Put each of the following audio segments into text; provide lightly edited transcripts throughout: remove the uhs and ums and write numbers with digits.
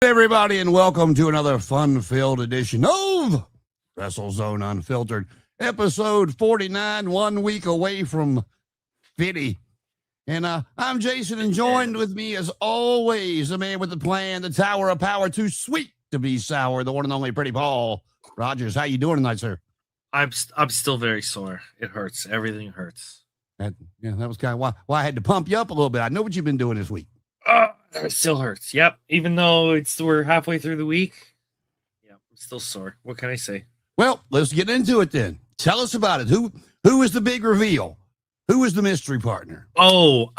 Everybody, and welcome to another fun-filled edition of WrestleZone Unfiltered, episode 49, 1 week away from 50. And I'm Jason, and joined with me, as always, the man with the plan, the tower of power, too sweet to be sour, the one and only Pretty Paul Rogers. How you doing tonight, sir? I'm still very sore. It hurts. Everything hurts. That was kind of why I had to pump you up a little bit. I know what you've been doing this week. It still hurts. Yep. Even though we're halfway through the week. Yeah, I'm still sore. What can I say? Well, let's get into it then. Tell us about it. Who is the big reveal? Who is the mystery partner? Oh,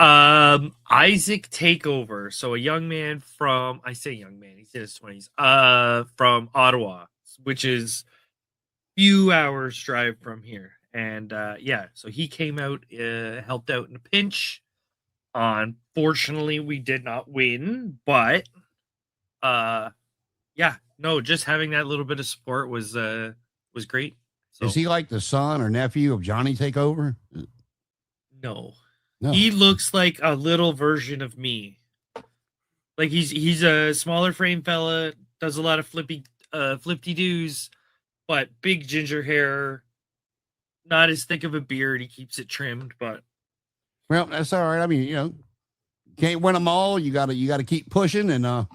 Isaac Takeover. So a young man from, I say young man, he's in his 20s, from Ottawa, which is a few hours drive from here. And so he came out, helped out in a pinch. Unfortunately, we did not win, but just having that little bit of support was great. So, is he like the son or nephew of Johnny Takeover? No. He looks like a little version of me. Like he's a smaller frame fella, does a lot of flippy-doos, but big ginger hair, not as thick of a beard. He keeps it trimmed, but. Well, that's all right. I mean, can't win them all. You gotta keep pushing. And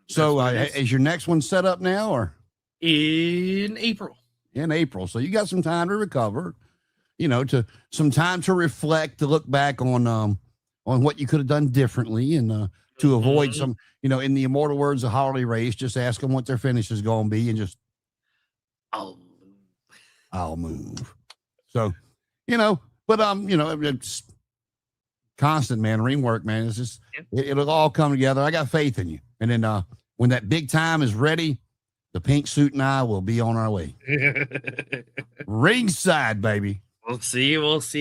so is your next one set up now or in April? In April. So you got some time to recover, some time to reflect, to look back on what you could have done differently, and to avoid some, in the immortal words of Harley Race, just ask them what their finish is going to be and just I'll move. So, but it's constant, man. Ring work, man. It's just it'll all come together. I got faith in you. And then when that big time is ready, the pink suit and I will be on our way. Ringside, baby. We'll see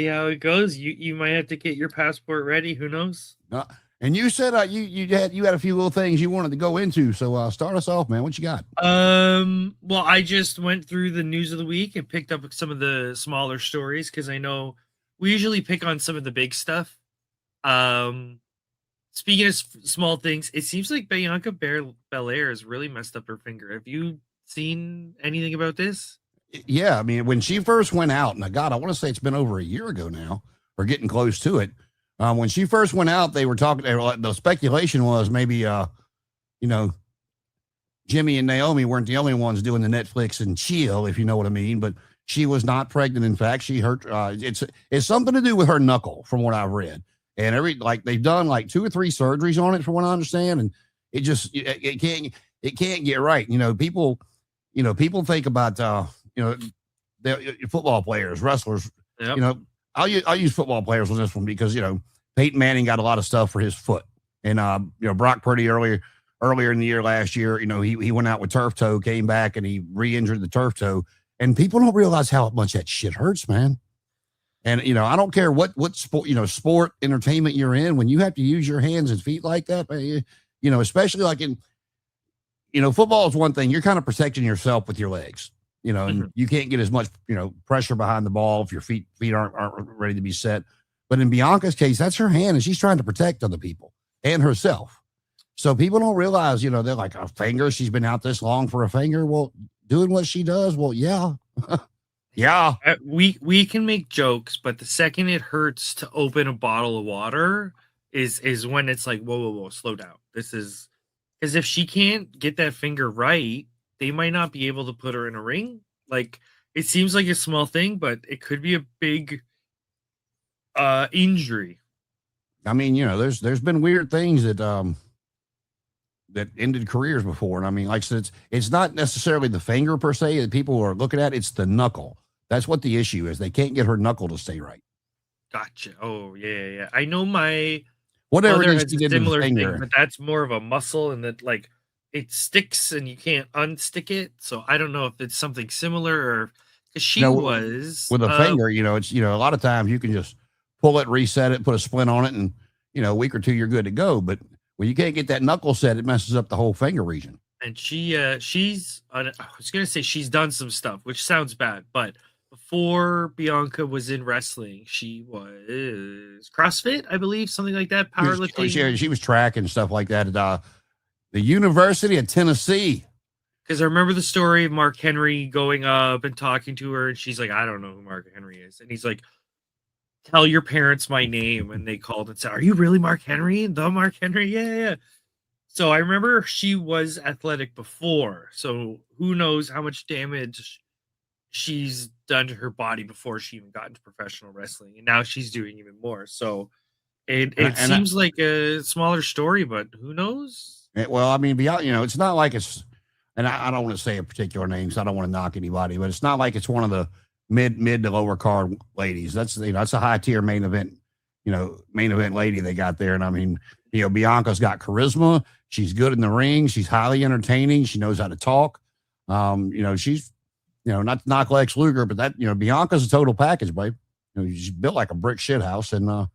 how it goes. You might have to get your passport ready. Who knows? And you said you had a few little things you wanted to go into. So start us off, man. What you got? Well, I just went through the news of the week and picked up some of the smaller stories because I know we usually pick on some of the big stuff. Speaking of small things, it seems like Bianca Belair has really messed up her finger. Have you seen anything about this? Yeah, I mean, when she first went out, and God, I want to say it's been over a year ago now, or getting close to it. When she first went out, they were talking. The speculation was maybe, Jimmy and Naomi weren't the only ones doing the Netflix and chill, if you know what I mean. But she was not pregnant. In fact, she hurt. It's something to do with her knuckle, from what I've read. And they've done like 2 or 3 surgeries on it, from what I understand, and it can't get right. People think about the football players, wrestlers. Yep. I'll use football players on this one because Peyton Manning got a lot of stuff for his foot, and Brock Purdy earlier in the year last year, he went out with turf toe, came back and he re-injured the turf toe, and people don't realize how much that shit hurts, man. And, I don't care what sport, entertainment you're in, when you have to use your hands and feet like that, especially like in, football is one thing. You're kind of protecting yourself with your legs, and you can't get as much, pressure behind the ball if your feet aren't ready to be set. But in Bianca's case, that's her hand, and she's trying to protect other people and herself. So people don't realize, they're like, a finger, she's been out this long for a finger. Well, doing what she does, well, yeah. Yeah, we can make jokes, but the second it hurts to open a bottle of water is when it's like, whoa, slow down. This is because if she can't get that finger right, they might not be able to put her in a ring. Like, it seems like a small thing, but it could be a big injury. I mean, there's been weird things that ended careers before, and I mean, like I said, it's not necessarily the finger per se that people are looking at; it's the knuckle. That's what the issue is. They can't get her knuckle to stay right. Gotcha. Oh, yeah. I know my whatever mother it is has a similar thing, but that's more of a muscle, and that like it sticks and you can't unstick it. So I don't know if it's something similar or because she was with a finger. It's a lot of times you can just pull it, reset it, put a splint on it, and a week or two you're good to go. But when you can't get that knuckle set, it messes up the whole finger region. And she's I was gonna say she's done some stuff, which sounds bad, but before Bianca was in wrestling, she was CrossFit, I believe, something like that, powerlifting. She was track and stuff like that. The University of Tennessee. Because I remember the story of Mark Henry going up and talking to her, and she's like, I don't know who Mark Henry is. And he's like, tell your parents my name. And they called and said, are you really Mark Henry? The Mark Henry? Yeah. So I remember she was athletic before. So who knows how much damage she's done to her body before she even got into professional wrestling. And now she's doing even more. So it seems like a smaller story, but who knows? Well, I mean, it's not like it's, and I don't want to say a particular name, so I don't want to knock anybody, but it's not like it's one of the mid to lower card ladies. That's a high tier main event lady they got there. And I mean, Bianca's got charisma. She's good in the ring. She's highly entertaining. She knows how to talk. She's, not to knock Lex Luger, but that, Bianca's a total package, babe. She's built like a brick shit house. And,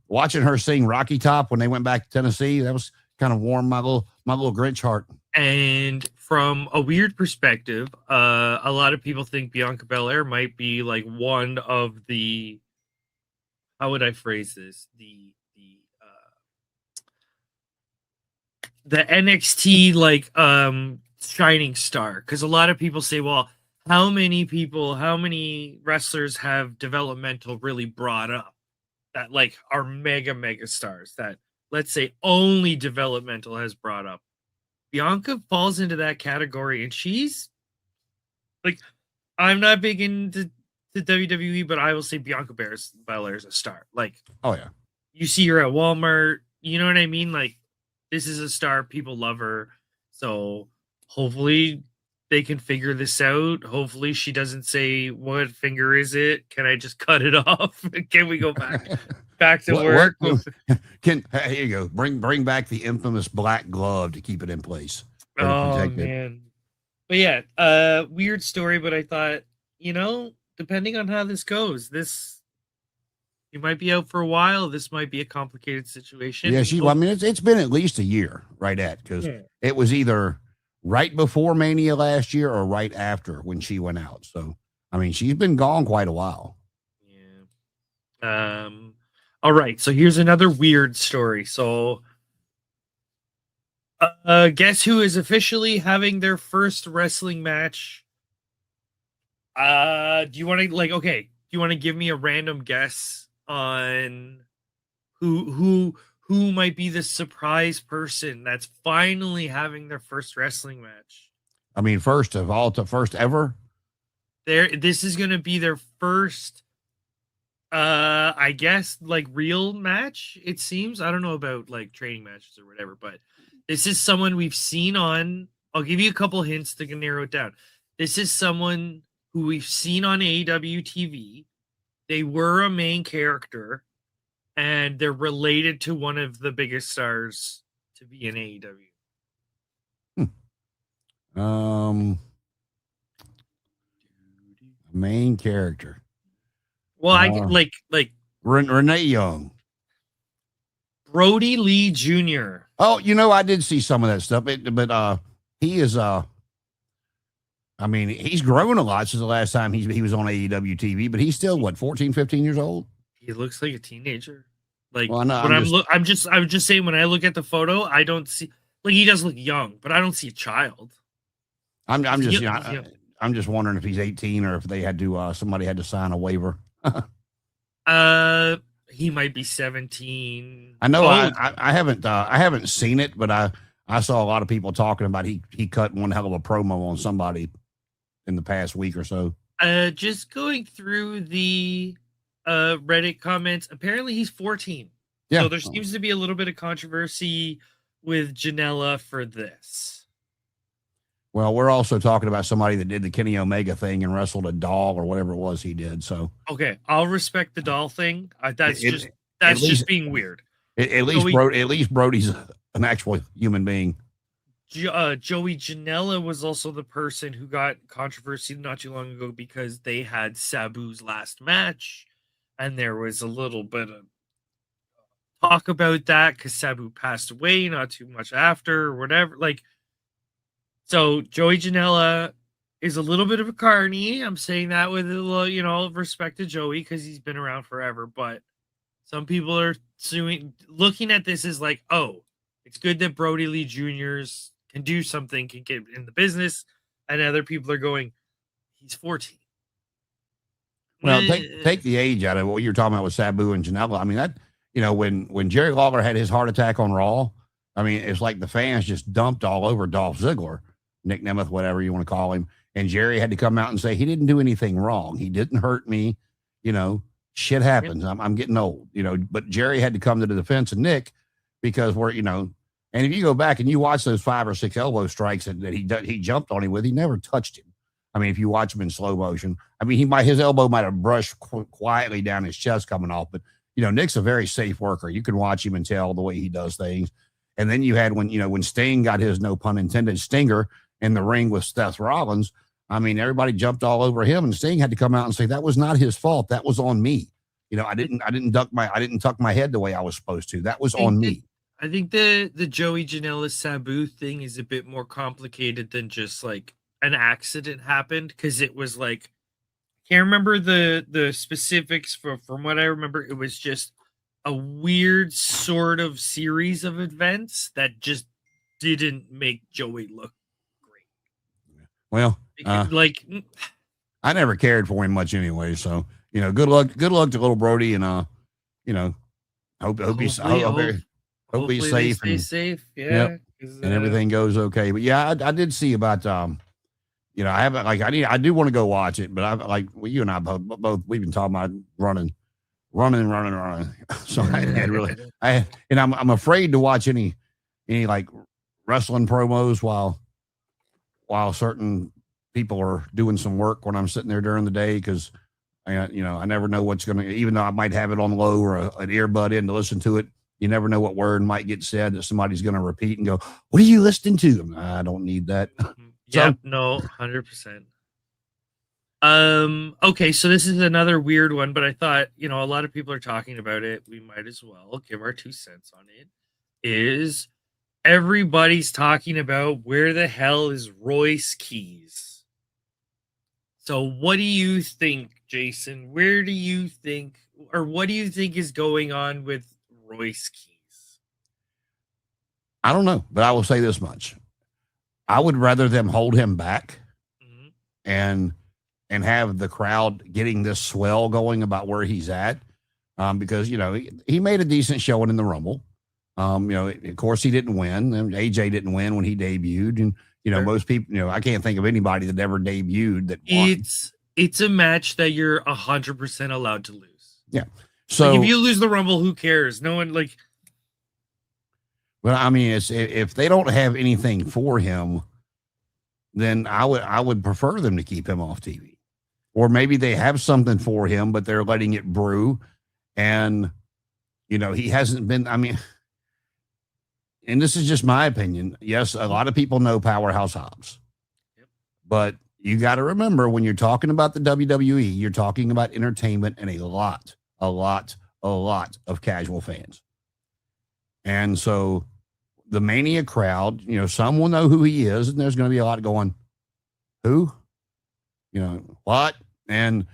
watching her sing Rocky Top when they went back to Tennessee, that was kind of warmed my little Grinch heart. And from a weird perspective, a lot of people think Bianca Belair might be like one of the, how would I phrase this? The NXT shining star. Because a lot of people say, well, how many wrestlers have developmental really brought up that are mega stars that, let's say, only developmental has brought up? Bianca falls into that category, and she's I'm not big into the WWE, but I will say Bianca Belair is a star. Oh yeah, you see her at Walmart, you know what I mean? This is a star, people love her. So hopefully they can figure this out. Hopefully she doesn't say, what finger is it? Can I just cut it off? Can we go back to work? Here you go. Bring back the infamous black glove to keep it in place. Oh man. But yeah, weird story, but I thought, depending on how this goes, you might be out for a while. This might be a complicated situation. Yeah, it's been at least a year, right? Because it was either right before Mania last year or right after when she went out. So, I mean, she's been gone quite a while. Yeah. All right. So here's another weird story. So, guess who is officially having their first wrestling match? Do you want to give me a random guess on who might be the surprise person that's finally having their first wrestling match? I mean, first ever. This is going to be their first, I guess, real match. It seems. I don't know about training matches or whatever, but this is someone we've seen on. I'll give you a couple hints to narrow it down. This is someone who we've seen on AEW TV. They were a main character, and they're related to one of the biggest stars to be in AEW. Main character. Well, Renee Young, Brody Lee Jr. Oh, I did see some of that stuff, but he is I mean, he's grown a lot since the last time he was on AEW TV, but he's still 14, 15 years old. He looks like a teenager. I'm just saying, when I look at the photo, I don't see he does look young, but I don't see a child. I'm just wondering if he's 18 or if they had to somebody had to sign a waiver. He might be 17. I know. I haven't seen it, but I saw a lot of people talking about he cut one hell of a promo on somebody in the past week or so. Just going through the Reddit comments, apparently he's 14. Yeah. So there seems to be a little bit of controversy with Janela for this. Well, we're also talking about somebody that did the Kenny Omega thing and wrestled a doll or whatever it was he did. So okay, I'll respect the doll thing. That's just being weird. At least Brody's an actual human being. Joey Janela was also the person who got controversy not too long ago because they had Sabu's last match, and there was a little bit of talk about that because Sabu passed away not too much after or whatever. So Joey Janela is a little bit of a carny. I'm saying that with a little, respect to Joey because he's been around forever. But some people are looking at this as oh, It's good that Brody Lee Jr.'s can do something, can get in the business, and other people are going, he's 14. Well, take the age out of what you were talking about with Sabu and Janela. I mean, that, when Jerry Lawler had his heart attack on Raw, I mean, it's like the fans just dumped all over Dolph Ziggler, Nick Nemeth, whatever you want to call him. And Jerry had to come out and say he didn't do anything wrong. He didn't hurt me. Shit happens. Yep. I'm getting old, but Jerry had to come to the defense of Nick because and if you go back and you watch those 5 or 6 elbow strikes that he jumped on him with, he never touched him. I mean, if you watch him in slow motion, I mean, his elbow might have brushed quietly down his chest coming off, but Nick's a very safe worker. You can watch him and tell the way he does things. And then you had when Sting got his, no pun intended, stinger in the ring with Seth Rollins. I mean, everybody jumped all over him, and Sting had to come out and say that was not his fault. That was on me. I didn't tuck my head the way I was supposed to. That was on me. I think the Joey Janela Sabu thing is a bit more complicated than just like an accident happened, because it was like, I can't remember the specifics from what I remember. It was just a weird sort of series of events that just didn't make Joey look great. Well, I never cared for him much anyway. So, good luck to little Brody, and hope he's safe. Stay safe. Yeah. Yep. And everything goes okay. But yeah, I did see about, I haven't, I do want to go watch it, but you and I both, we've been talking about running. So I'm afraid to watch any like wrestling promos while certain people are doing some work when I'm sitting there during the day, because I never know what's going to, even though I might have it on low or an earbud in to listen to it, you never know what word might get said that somebody's going to repeat and go, what are you listening to? I don't need that. Yeah, no, 100%. Okay, so this is another weird one, but I thought, a lot of people are talking about it. We might as well give our 2 cents on it. Is everybody's talking about where the hell is Royce Keys? So what do you think, Jason? Where do you think, or what do you think is going on with Royce Keys? I don't know, but I will say this much. I would rather them hold him back and have the crowd getting this swell going about where he's at. Because, he made a decent showing in the Rumble. Of course he didn't win, and AJ didn't win when he debuted. And, most people, I can't think of anybody that ever debuted that won. It's a match that you're 100% allowed to lose. Yeah. So if you lose the Rumble, who cares? No one But I mean, if they don't have anything for him, then I would prefer them to keep him off TV, or maybe they have something for him, but they're letting it brew, and he hasn't been. I mean, and this is just my opinion. Yes, a lot of people know Powerhouse Hobbs, but you got to remember, when you're talking about the WWE, you're talking about entertainment and a lot of casual fans. And so the Mania crowd, some will know who he is, and there's going to be a lot going, who? What? And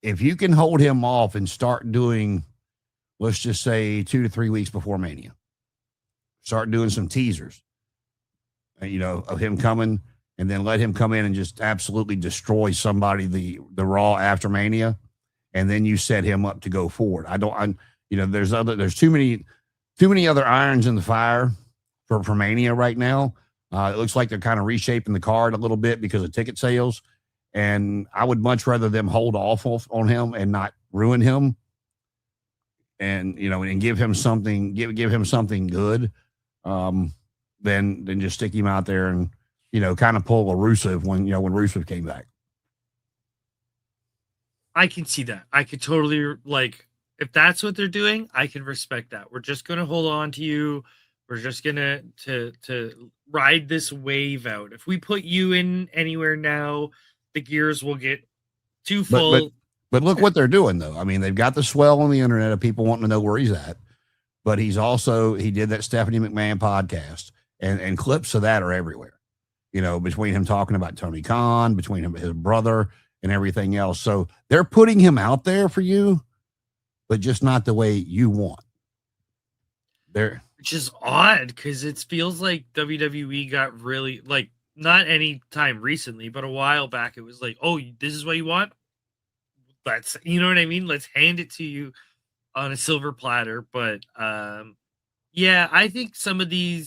if you can hold him off and start doing, let's just say 2 to 3 weeks before Mania, start doing some teasers, of him coming, and then let him come in and just absolutely destroy somebody the Raw after Mania, and then you set him up to go forward. There's too many other irons in the fire for Mania right now. It looks like they're kind of reshaping the card a little bit because of ticket sales, and I would much rather them hold off on him and not ruin him, and and give him something, give him something good, than just stick him out there and kind of pull a Rusev when Rusev came back. I can see that. I could totally, if that's what they're doing, I can respect that. We're just going to hold on to you. We're just going to ride this wave out. If we put you in anywhere now, the gears will get too full. But look what they're doing, though. I mean, they've got the swell on the internet of people wanting to know where he's at. But he did that Stephanie McMahon podcast, and clips of that are everywhere. Between him talking about Tony Khan, between him, his brother, and everything else. So they're putting him out there for you, but just not the way you want. which is odd because it feels like WWE got really like not any time recently, but a while back it was like, oh, this is what you want. Let's, you know what I mean? Let's hand it to you on a silver platter. But yeah, I think some of the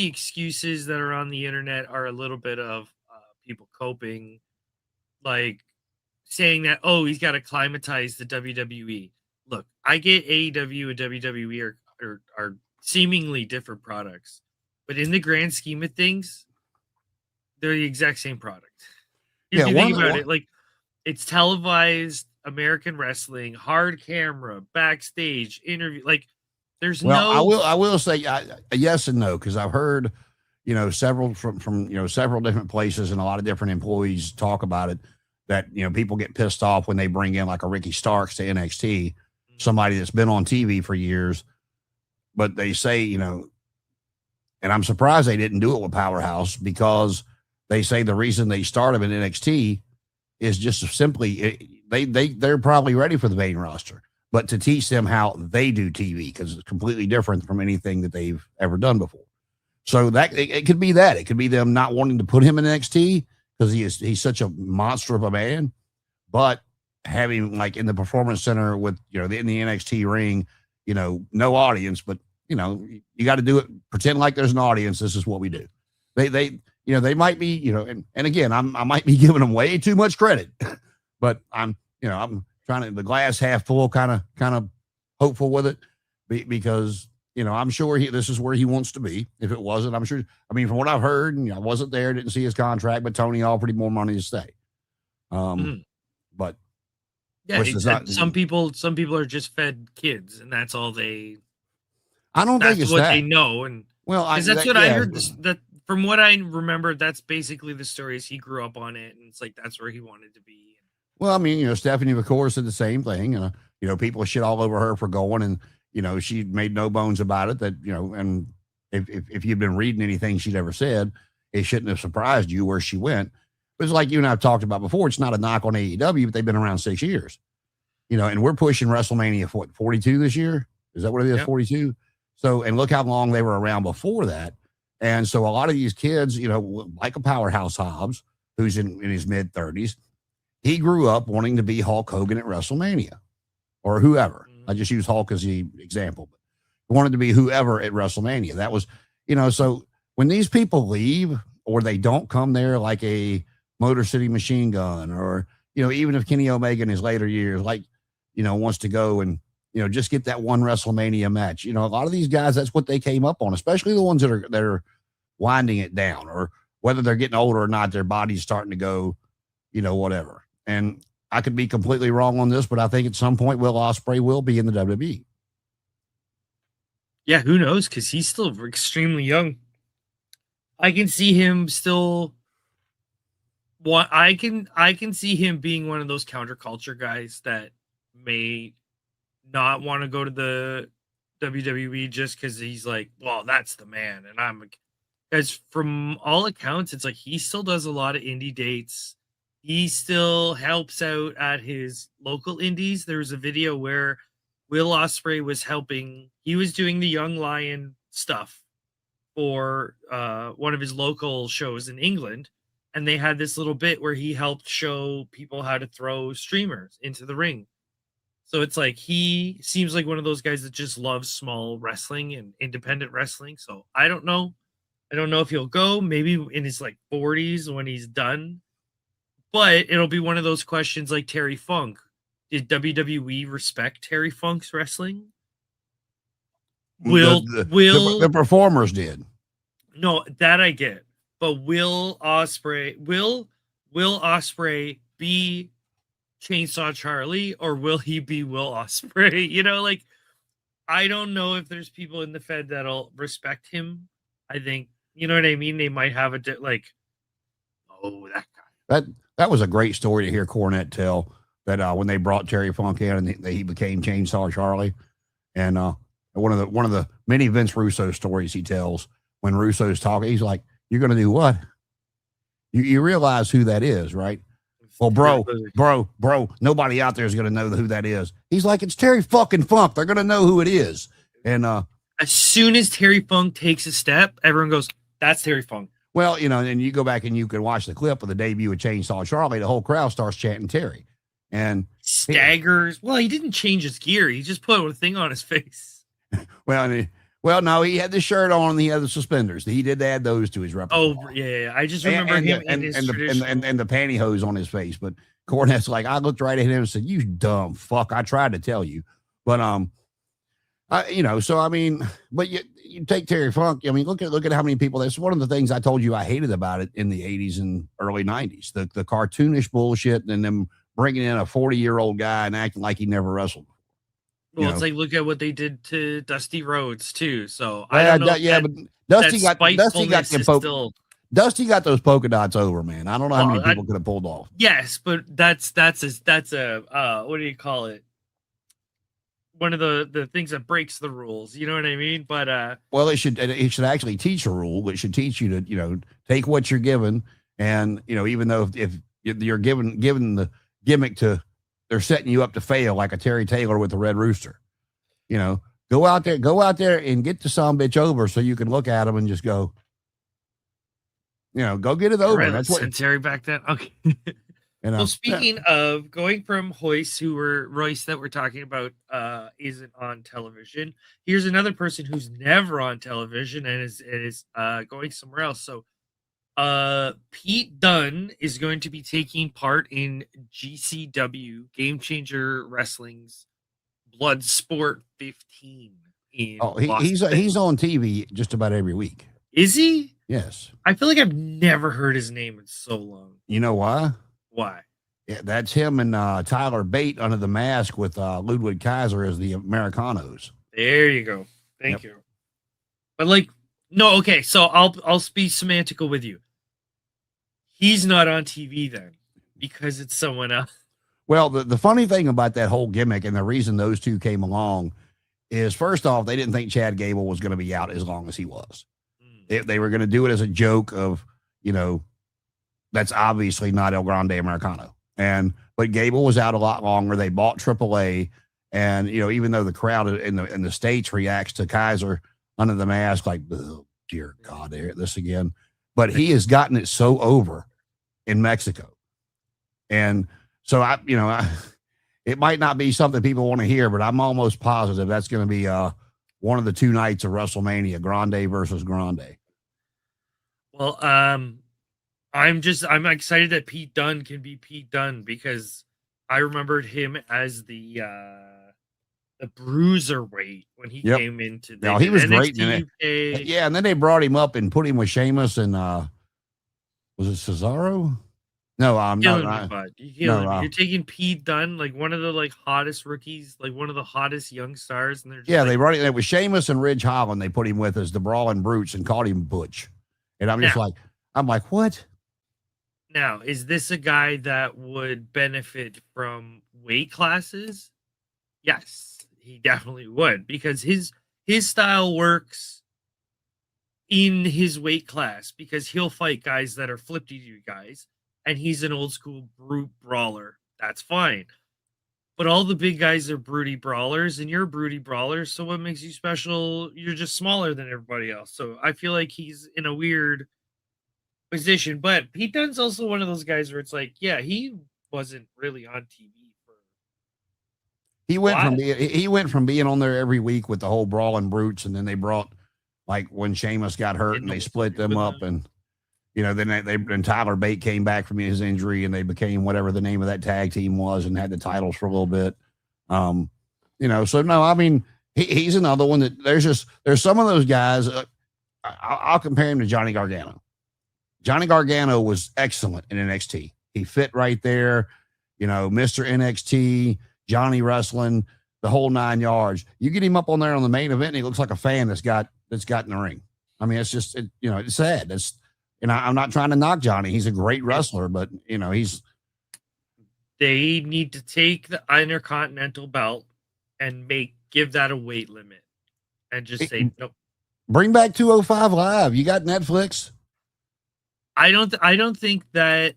excuses that are on the internet are a little bit of people coping, like saying that, oh, he's got to climatize the WWE. Look, I get AEW and WWE are seemingly different products, but in the grand scheme of things, they're the exact same product. If you think about it, like it's televised American wrestling, hard camera, backstage interview, like there's I will say a yes and no, because I've heard, several from several different places and a lot of different employees talk about it, that people get pissed off when they bring in like a Ricky Starks to NXT, somebody that's been on TV for years, but they say, and I'm surprised they didn't do it with Powerhouse, because they say the reason they started in NXT is just simply they're probably ready for the main roster, but to teach them how they do TV, because it's completely different from anything that they've ever done before. So that it could be that. It could be them not wanting to put him in NXT because he's such a monster of a man, but having like in the Performance Center with, in the NXT ring, no audience, but you got to do it, pretend like there's an audience. This is what we do. They might be, and again, I might be giving them way too much credit, but I'm trying to, the glass half full, kind of hopeful with it, because, I'm sure this is where he wants to be. If it wasn't, I'm sure, from what I've heard, and I wasn't there, didn't see his contract, but Tony offered him more money to stay. But yeah, some people are just fed kids, and that's all they. I don't think it's what that. They know, and that's what I heard. That from what I remember, that's basically the story. Is he grew up on it, and it's like that's where he wanted to be. Well, Stephanie, of course, said the same thing, and people shit all over her for going, and she made no bones about it. That and if you'd been reading anything she'd ever said, it shouldn't have surprised you where she went. But it's like you and I've talked about before. It's not a knock on AEW, but they've been around 6 years, and we're pushing WrestleMania for 42 this year. Is that what it is? Yep. 42. So, and look how long they were around before that. And so a lot of these kids, like a Powerhouse Hobbs, who's in his mid 30s, he grew up wanting to be Hulk Hogan at WrestleMania or whoever. I just use Hulk as the example, but he wanted to be whoever at WrestleMania. That was, so when these people leave or they don't come there, like a Motor City Machine Gun, or, even if Kenny Omega in his later years, like, wants to go and, just get that one WrestleMania match. A lot of these guys, that's what they came up on, especially the ones that are winding it down, or whether they're getting older or not, their body's starting to go, whatever. And I could be completely wrong on this, but I think at some point Will Ospreay will be in the WWE. Yeah, who knows? Because he's still extremely young. I can see him still. I can see him being one of those counterculture guys that may not want to go to the WWE just because he's like, well, that's the man, and I'm. Because from all accounts, it's like he still does a lot of indie dates. He still helps out at his local indies. There was a video where Will Ospreay was helping. He was doing the Young Lion stuff for one of his local shows in England. And they had this little bit where he helped show people how to throw streamers into the ring. So it's like he seems like one of those guys that just loves small wrestling and independent wrestling. So I don't know. I don't know if he'll go, maybe in his like 40s when he's done. But it'll be one of those questions like Terry Funk. Did WWE respect Terry Funk's wrestling? The performers did. No, that I get. But will Ospreay be Chainsaw Charlie, or will he be Will Ospreay? I don't know if there's people in the Fed that'll respect him. I think, you know what I mean? They might have that guy. That was a great story to hear Cornette tell, that when they brought Terry Funk in and he became Chainsaw Charlie. And one of the many Vince Russo stories he tells, when Russo's talking, he's like, "You're going to do what? You realize who that is, right?" "Well, bro, nobody out there is going to know who that is." He's like, "It's Terry fucking Funk. They're going to know who it is." And As soon as Terry Funk takes a step, everyone goes, "That's Terry Funk." Well, and you go back and you can watch the clip of the debut of Chainsaw Charlie. The whole crowd starts chanting Terry, and staggers. Well, he didn't change his gear. He just put a thing on his face. Well, no, he had the shirt on and he had the suspenders. He did add those to his repertoire. Oh, yeah. I just remember him in his traditional... and the pantyhose on his face. But Cornette's like, I looked right at him and said, "You dumb fuck. I tried to tell you." But, so, I mean, but you take Terry Funk. I mean, look at how many people. That's one of the things I told you I hated about it in the 80s and early 90s. The cartoonish bullshit and them bringing in a 40-year-old guy and acting like he never wrestled. Well, it's like, look at what they did to Dusty Rhodes too. So I don't know. But Dusty got those polka dots over, man. I don't know how many people could have pulled off. Yes, but that's a what do you call it? One of the things that breaks the rules. You know what I mean? But well, it should actually teach a rule. It should teach you to take what you're given, and even though if you're given the gimmick to. They're setting you up to fail like a Terry Taylor with the Red Rooster. Go out there and get the sumbitch over so you can look at them and just go, go get it over. That's what Terry back then. Okay. Well, speaking of going from Royce that we're talking about isn't on television. Here's another person who's never on television and is going somewhere else. So Pete Dunne is going to be taking part in GCW Game Changer Wrestling's Bloodsport 15. He's on TV just about every week. Is he? Yes. I feel like I've never heard his name in so long. You know why? Why? Yeah, that's him and Tyler Bate under the mask with Ludwig Kaiser as the Americanos. There you go. Thank you. But no, okay, so I'll be semantical with you. He's not on TV then because it's someone else. Well, the funny thing about that whole gimmick and the reason those two came along is, first off, they didn't think Chad Gable was going to be out as long as he was. They were going to do it as a joke of, that's obviously not El Grande Americano. But Gable was out a lot longer. They bought AAA, and even though the crowd in the States reacts to Kaiser under the mask like, oh, dear God, they hear this again. But he has gotten it so over in Mexico. And so it might not be something people want to hear, but I'm almost positive that's going to be one of the two nights of WrestleMania, Grande versus Grande. Well, I'm excited that Pete Dunne can be Pete Dunne because I remembered him as the bruiserweight when he came into the he was great in it. Yeah, and then they brought him up and put him with Sheamus and was it Cesaro? No, I'm not. You're taking Pete Dunne, like one of the hottest rookies, like one of the hottest young stars, and they're just they brought it with Sheamus and Ridge Holland. They put him with as the Brawling Brutes and called him Butch, and I'm like, what? Now, is this a guy that would benefit from weight classes? Yes, he definitely would, because his style works in his weight class, because he'll fight guys that are flippy to you guys, and he's an old school brute brawler. That's fine. But all the big guys are broody brawlers, and you're broody brawlers, so what makes you special? You're just smaller than everybody else. So I feel like he's in a weird position. But Pete Dunne's also one of those guys where it's like, yeah, he wasn't really on TV. He went from being on there every week with the whole Brawling Brutes, and then they brought, like, when Sheamus got hurt and they split them up, and then Tyler Bate came back from his injury, and they became whatever the name of that tag team was and had the titles for a little bit. So no, I mean, he's another one that there's some of those guys. I'll compare him to Johnny Gargano. Johnny Gargano was excellent in NXT. He fit right there, Mr. NXT, Johnny Wrestling, the whole 9 yards. You get him up on there on the main event, and he looks like a fan that's got in the ring. I mean, it's just, it's sad. I'm not trying to knock Johnny. He's a great wrestler, but they need to take the Intercontinental belt and give that a weight limit and just say, nope. Bring back 205 Live. You got Netflix. I don't think that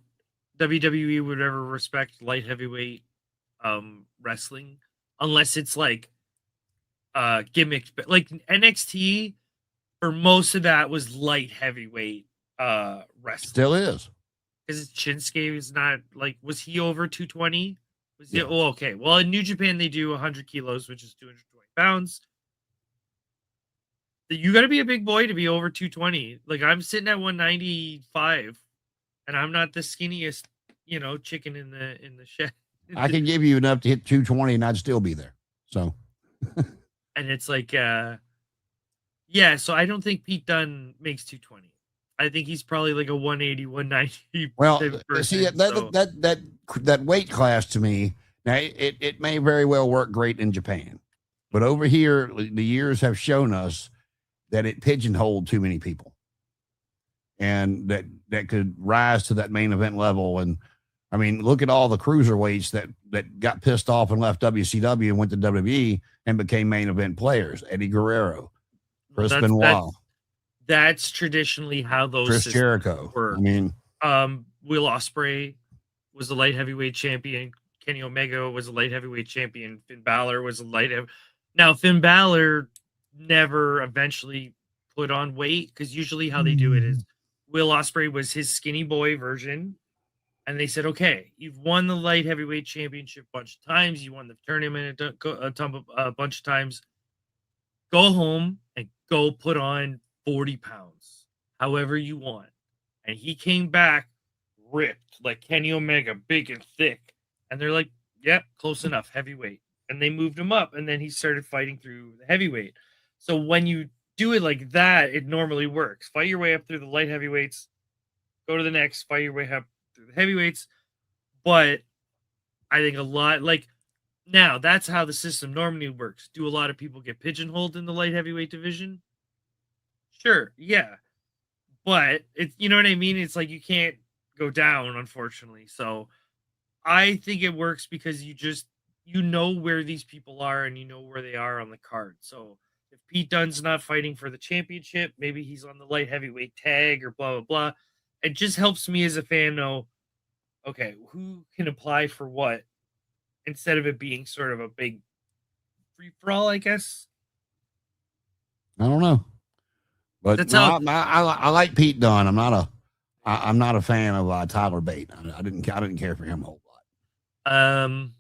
WWE would ever respect light heavyweight wrestling unless it's like gimmick, but like NXT for most of that was light heavyweight wrestling. Still is. Because Shinsuke is not like, was he over 220? Was he? Yeah. Oh, okay. Well, in New Japan they do 100 kilos, which is 220 pounds. You got to be a big boy to be over 220. Like I'm sitting at 195, and I'm not the skinniest, chicken in the shed. I can give you enough to hit 220 and I'd still be there. So, and it's like, so I don't think Pete Dunne makes 220. I think he's probably like a 180, 190. well, person, see that weight class to me, now it may very well work great in Japan, but over here, the years have shown us that it pigeonholed too many people, and that could rise to that main event level. And I mean, look at all the cruiserweights that got pissed off and left WCW and went to WWE and became main event players. Eddie Guerrero, Chris Benoit. That's traditionally how those Chris Jericho work. I mean, Will Ospreay was the light heavyweight champion. Kenny Omega was a light heavyweight champion. Finn Balor was a Now Finn Balor never eventually put on weight, because usually how they do it is Will Ospreay was his skinny boy version, and they said, okay, you've won the light heavyweight championship a bunch of times, you won the tournament a bunch of times, go home and go put on 40 pounds however you want. And he came back ripped like Kenny Omega, big and thick, and they're like, yep, close enough, heavyweight. And they moved him up, and then he started fighting through the heavyweight. So when you do it like that, it normally works. Fight your way up through the light heavyweights, go to the next, fight your way up through the heavyweights. But I think a lot, like, now that's how the system normally works. Do a lot of people get pigeonholed in the light heavyweight division? Sure, yeah. But it's, you know what I mean? It's like you can't go down, unfortunately. So I think it works because you know where these people are and you know where they are on the card. So if Pete Dunne's not fighting for the championship, maybe he's on the light heavyweight tag or blah, blah, blah. It just helps me as a fan know, okay, who can apply for what, instead of it being sort of a big free-for-all, I guess. I don't know. But That's no, I like Pete Dunne. I'm not a fan of Tyler Bate. I didn't care for him a whole lot.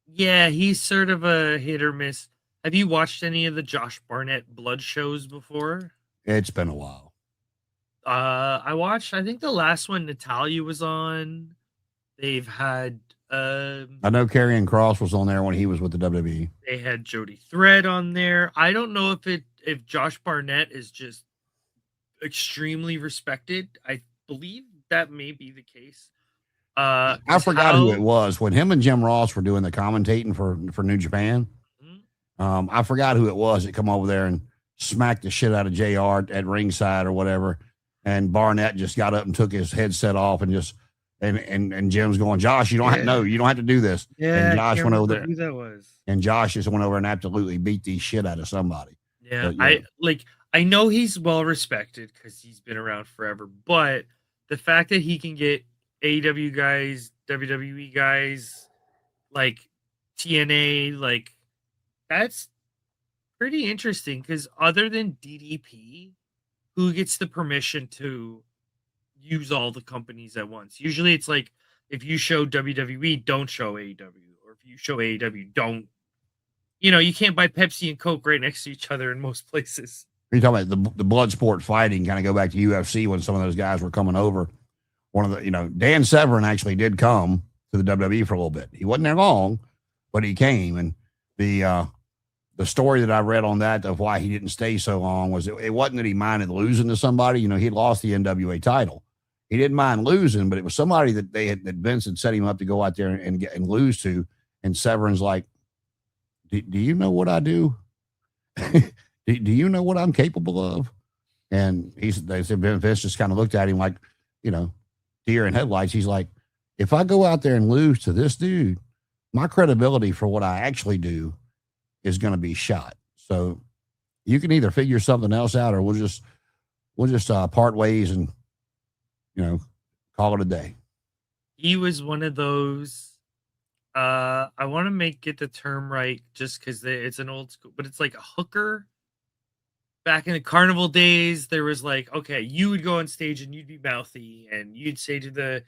Yeah, he's sort of a hit or miss. Have you watched any of the Josh Barnett blood shows before? It's been a while. I watched, I think the last one Natalia was on. They've had I know Karrion Kross was on there when he was with the WWE. They had Jody Thread on there. I don't know if Josh Barnett is just extremely respected. I believe that may be the case. I forgot who it was when him and Jim Ross were doing the commentating for New Japan. Mm-hmm. I forgot who it was that come over there and smacked the shit out of JR at ringside or whatever. And Barnett just got up and took his headset off and just and Jim's going, Josh, you don't have to do this. Yeah, and Josh went over there. Who that was. And Josh just went over and absolutely beat the shit out of somebody. Yeah, but, I know he's well respected because he's been around forever, but the fact that he can get AEW guys, WWE guys, like TNA, like that's pretty interesting, because other than DDP, who gets the permission to use all the companies at once? Usually it's like, if you show WWE, don't show AEW, or if you show AEW, don't. You can't buy Pepsi and Coke right next to each other in most places. You're talking about the blood sport fighting, kind of go back to UFC when some of those guys were coming over. One of the, Dan Severn actually did come to the WWE for a little bit. He wasn't there long, but he came. And the story that I read on that of why he didn't stay so long was it wasn't that he minded losing to somebody. He'd lost the NWA title. He didn't mind losing, but it was somebody that that Vince had set him up to go out there and lose to. And Severn's like, do you know what I do? Do you know what I'm capable of? And they said, Vince just kind of looked at him like, deer in headlights. He's like, if I go out there and lose to this dude, my credibility for what I actually do is going to be shot. So you can either figure something else out, or we'll just part ways and, call it a day. He was one of those I want to get the term right just because it's an old school, but it's like a hooker. Back in the carnival days, there was like, okay, you would go on stage and you'd be mouthy and you'd say to the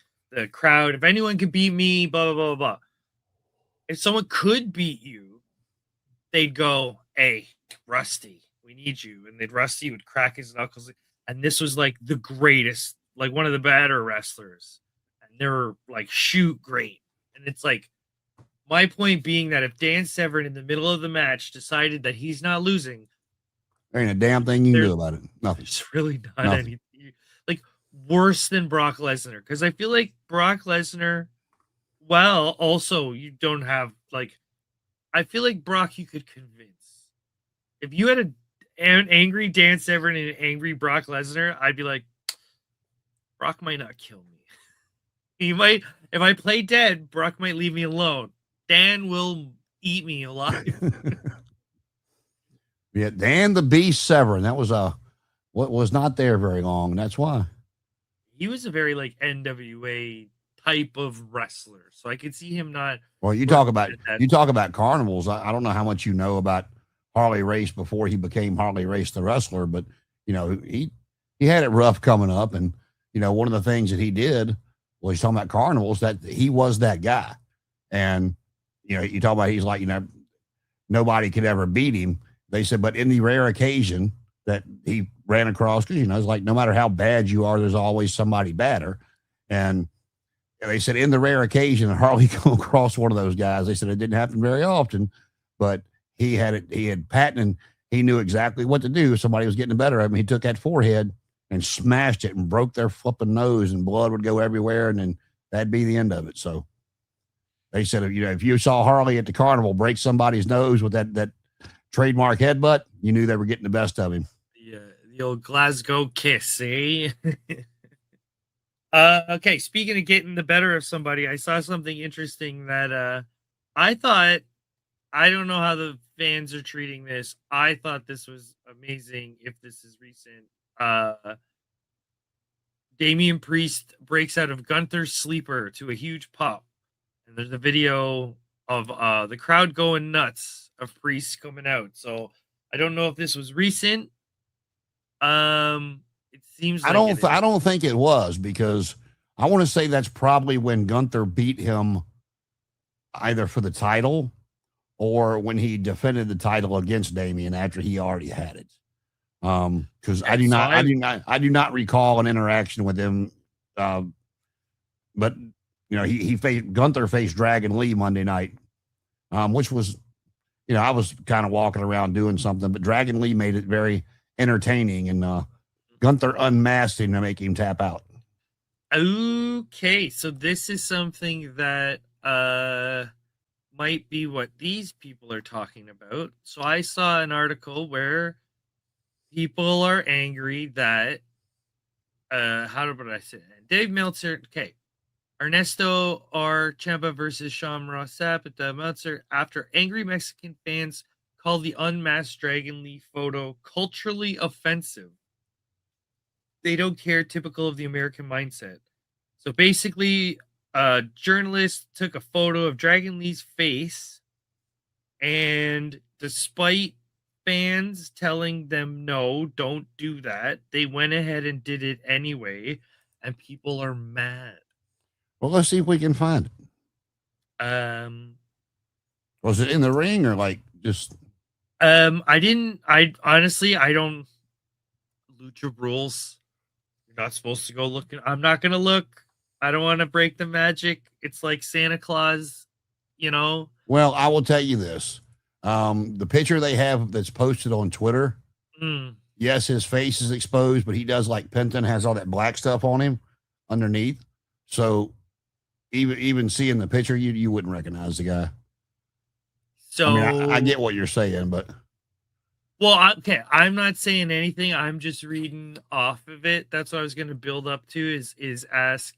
crowd, if anyone could beat me, blah, blah, blah, blah. If someone could beat you, they'd go, hey, Rusty, we need you. And then Rusty would crack his knuckles. And this was like the greatest, like one of the better wrestlers. And they were like, shoot, great. And it's like, my point being that if Dan Severn in the middle of the match decided that he's not losing, there ain't a damn thing you can do about it. Nothing. There's really not anything. Like, worse than Brock Lesnar. Because I feel like Brock Lesnar, well, also, you don't have, like, I feel like Brock you could convince. If you had an angry Dan Severn and an angry Brock Lesnar, I'd be like, Brock might not kill me. He might, if I play dead, Brock might leave me alone. Dan will eat me alive. Yeah, Dan the Beast Severn. That was what was not there very long. That's why. He was a very like NWA type of wrestler. So I could see him not. Well, you talk about carnivals. I don't know how much you know about Harley Race before he became Harley Race the wrestler, but you know, he had it rough coming up. And, you know, one of the things that he did was he's talking about carnivals, that he was that guy. And, you know, you talk about, he's like, you know, nobody could ever beat him. They said, but in the rare occasion that he ran across, because, you know, it's like, no matter how bad you are, there's always somebody badder. And they said, in the rare occasion that Harley come across one of those guys, they said it didn't happen very often, but he had patent, and he knew exactly what to do. If somebody was getting better of him, he took that forehead and smashed it and broke their flipping nose, and blood would go everywhere. And then that'd be the end of it. So they said, you know, if you saw Harley at the carnival break somebody's nose with that trademark headbutt, you knew they were getting the best of him. The old Glasgow kiss, eh? Okay, speaking of getting the better of somebody, I saw something interesting that I thought, I don't know how the fans are treating this. I thought this was amazing if this is recent. Damian Priest breaks out of Gunther's sleeper to a huge pop. And there's a video of the crowd going nuts of Priest coming out. So I don't know if this was recent. It seems like I don't think it was, because I want to say that's probably when Gunther beat him either for the title or when he defended the title against Damian after he already had it. Because I do not recall an interaction with him. But you know, Gunther faced Dragon Lee Monday night, which was, you know, I was kind of walking around doing something, but Dragon Lee made it very entertaining, and Gunther unmasked him to make him tap out. Okay, so this is something that might be what these people are talking about. So I saw an article where people are angry that how did I say that? Dave Meltzer, okay. Ernesto R. Ciampa versus Sean Ross Sapp at the Meltzer after angry Mexican fans called the unmasked Dragon Lee photo culturally offensive. They don't care, typical of the American mindset. So basically, a journalist took a photo of Dragon Lee's face, and despite fans telling them, no, don't do that, they went ahead and did it anyway, and people are mad. Well, let's see if we can find it. Was it in the ring or like just? I honestly, I don't. Lucha rules. You're not supposed to go looking. I'm not gonna look. I don't want to break the magic. It's like Santa Claus, you know. Well, I will tell you this. The picture they have that's posted on Twitter. Yes, his face is exposed, but he does, like Penton has all that black stuff on him underneath. So even seeing the picture, you wouldn't recognize the guy. So I mean, I get what you're saying, but well, okay, I'm not saying anything. I'm just reading off of it. That's what I was going to build up to is ask,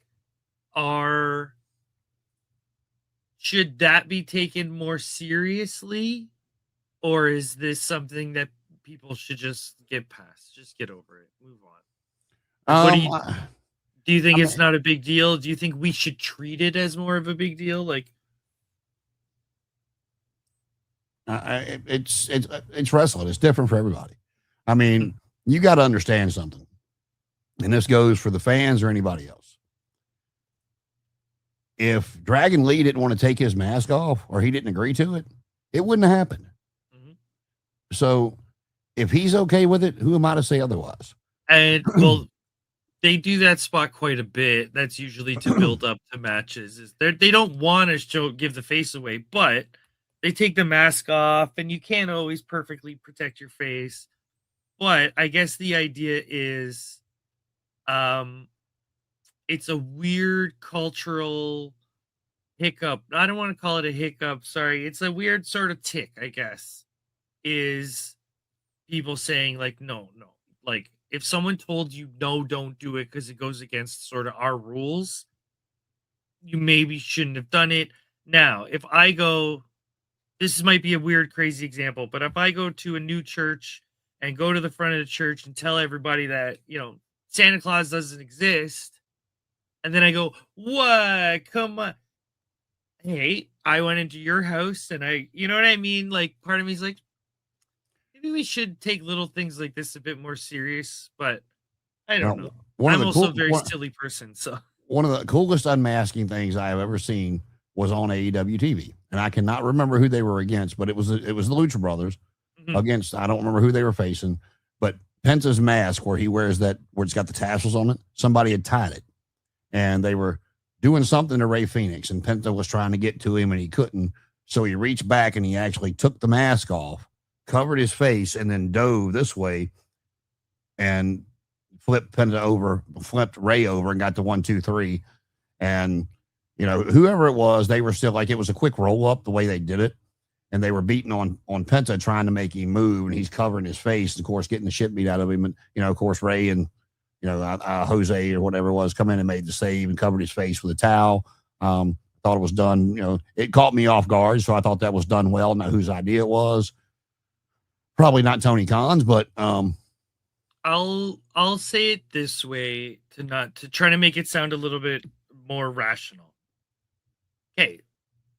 should that be taken more seriously, or is this something that people should just get past, just get over it, move on? What do you think it's not a big deal? Do you think we should treat it as more of a big deal? Like, It's wrestling. It's different for everybody. I mean, you got to understand something, and this goes for the fans or anybody else. If Dragon Lee didn't want to take his mask off or he didn't agree to it, it wouldn't have happened. Mm-hmm. So if he's okay with it, who am I to say otherwise? And well, they do that spot quite a bit. That's usually to build up to matches. They don't want to give the face away, but they take the mask off, and you can't always perfectly protect your face. But I guess the idea is, it's a weird cultural hiccup. I don't want to call it a hiccup. Sorry. It's a weird sort of tick, I guess, is people saying like, no. Like if someone told you, no, don't do it because it goes against sort of our rules, you maybe shouldn't have done it. Now, if I go, this might be a weird, crazy example, but if I go to a new church and go to the front of the church and tell everybody that, Santa Claus doesn't exist, and then I go, what? Come on. Hey, I went into your house and you know what I mean? Like part of me is like, maybe we should take little things like this a bit more serious, but I don't know. I'm also a very silly person. So one of the coolest unmasking things I have ever seen was on AEW TV. And I cannot remember who they were against, but it was the Lucha Brothers against, I don't remember who they were facing, but Penta's mask where he wears that, where it's got the tassels on it, somebody had tied it. And they were doing something to Rey Fenix, and Penta was trying to get to him and he couldn't. So he reached back and he actually took the mask off, covered his face, and then dove this way and flipped Rey over and got the 1, 2, 3. And, whoever it was, they were still like, it was a quick roll up the way they did it. And they were beating on Penta, trying to make him move, and he's covering his face, and of course, getting the shit beat out of him. And, of course, Rey and, Jose or whatever it was, come in and made the save and covered his face with a towel. Thought it was done. It caught me off guard, so I thought that was done well. Not whose idea it was. Probably not Tony Khan's, but I'll say it this way to try to make it sound a little bit more rational. Okay,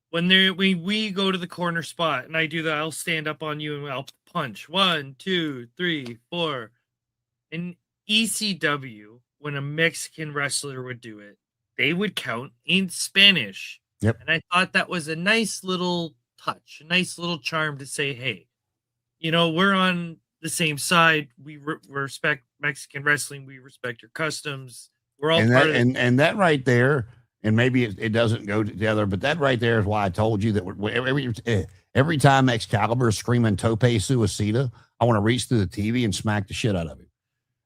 when we go to the corner spot and I do that, I'll stand up on you and I'll punch 1, 2, 3, 4. In ECW, when a Mexican wrestler would do it, they would count in Spanish. Yep. And I thought that was a nice little touch, a nice little charm to say, hey, we're on the same side. We respect Mexican wrestling. We respect your customs. We're all part of it. And that right there, and maybe it doesn't go together, but that right there is why I told you that every time Excalibur is screaming Tope Suicida, I want to reach through the TV and smack the shit out of him.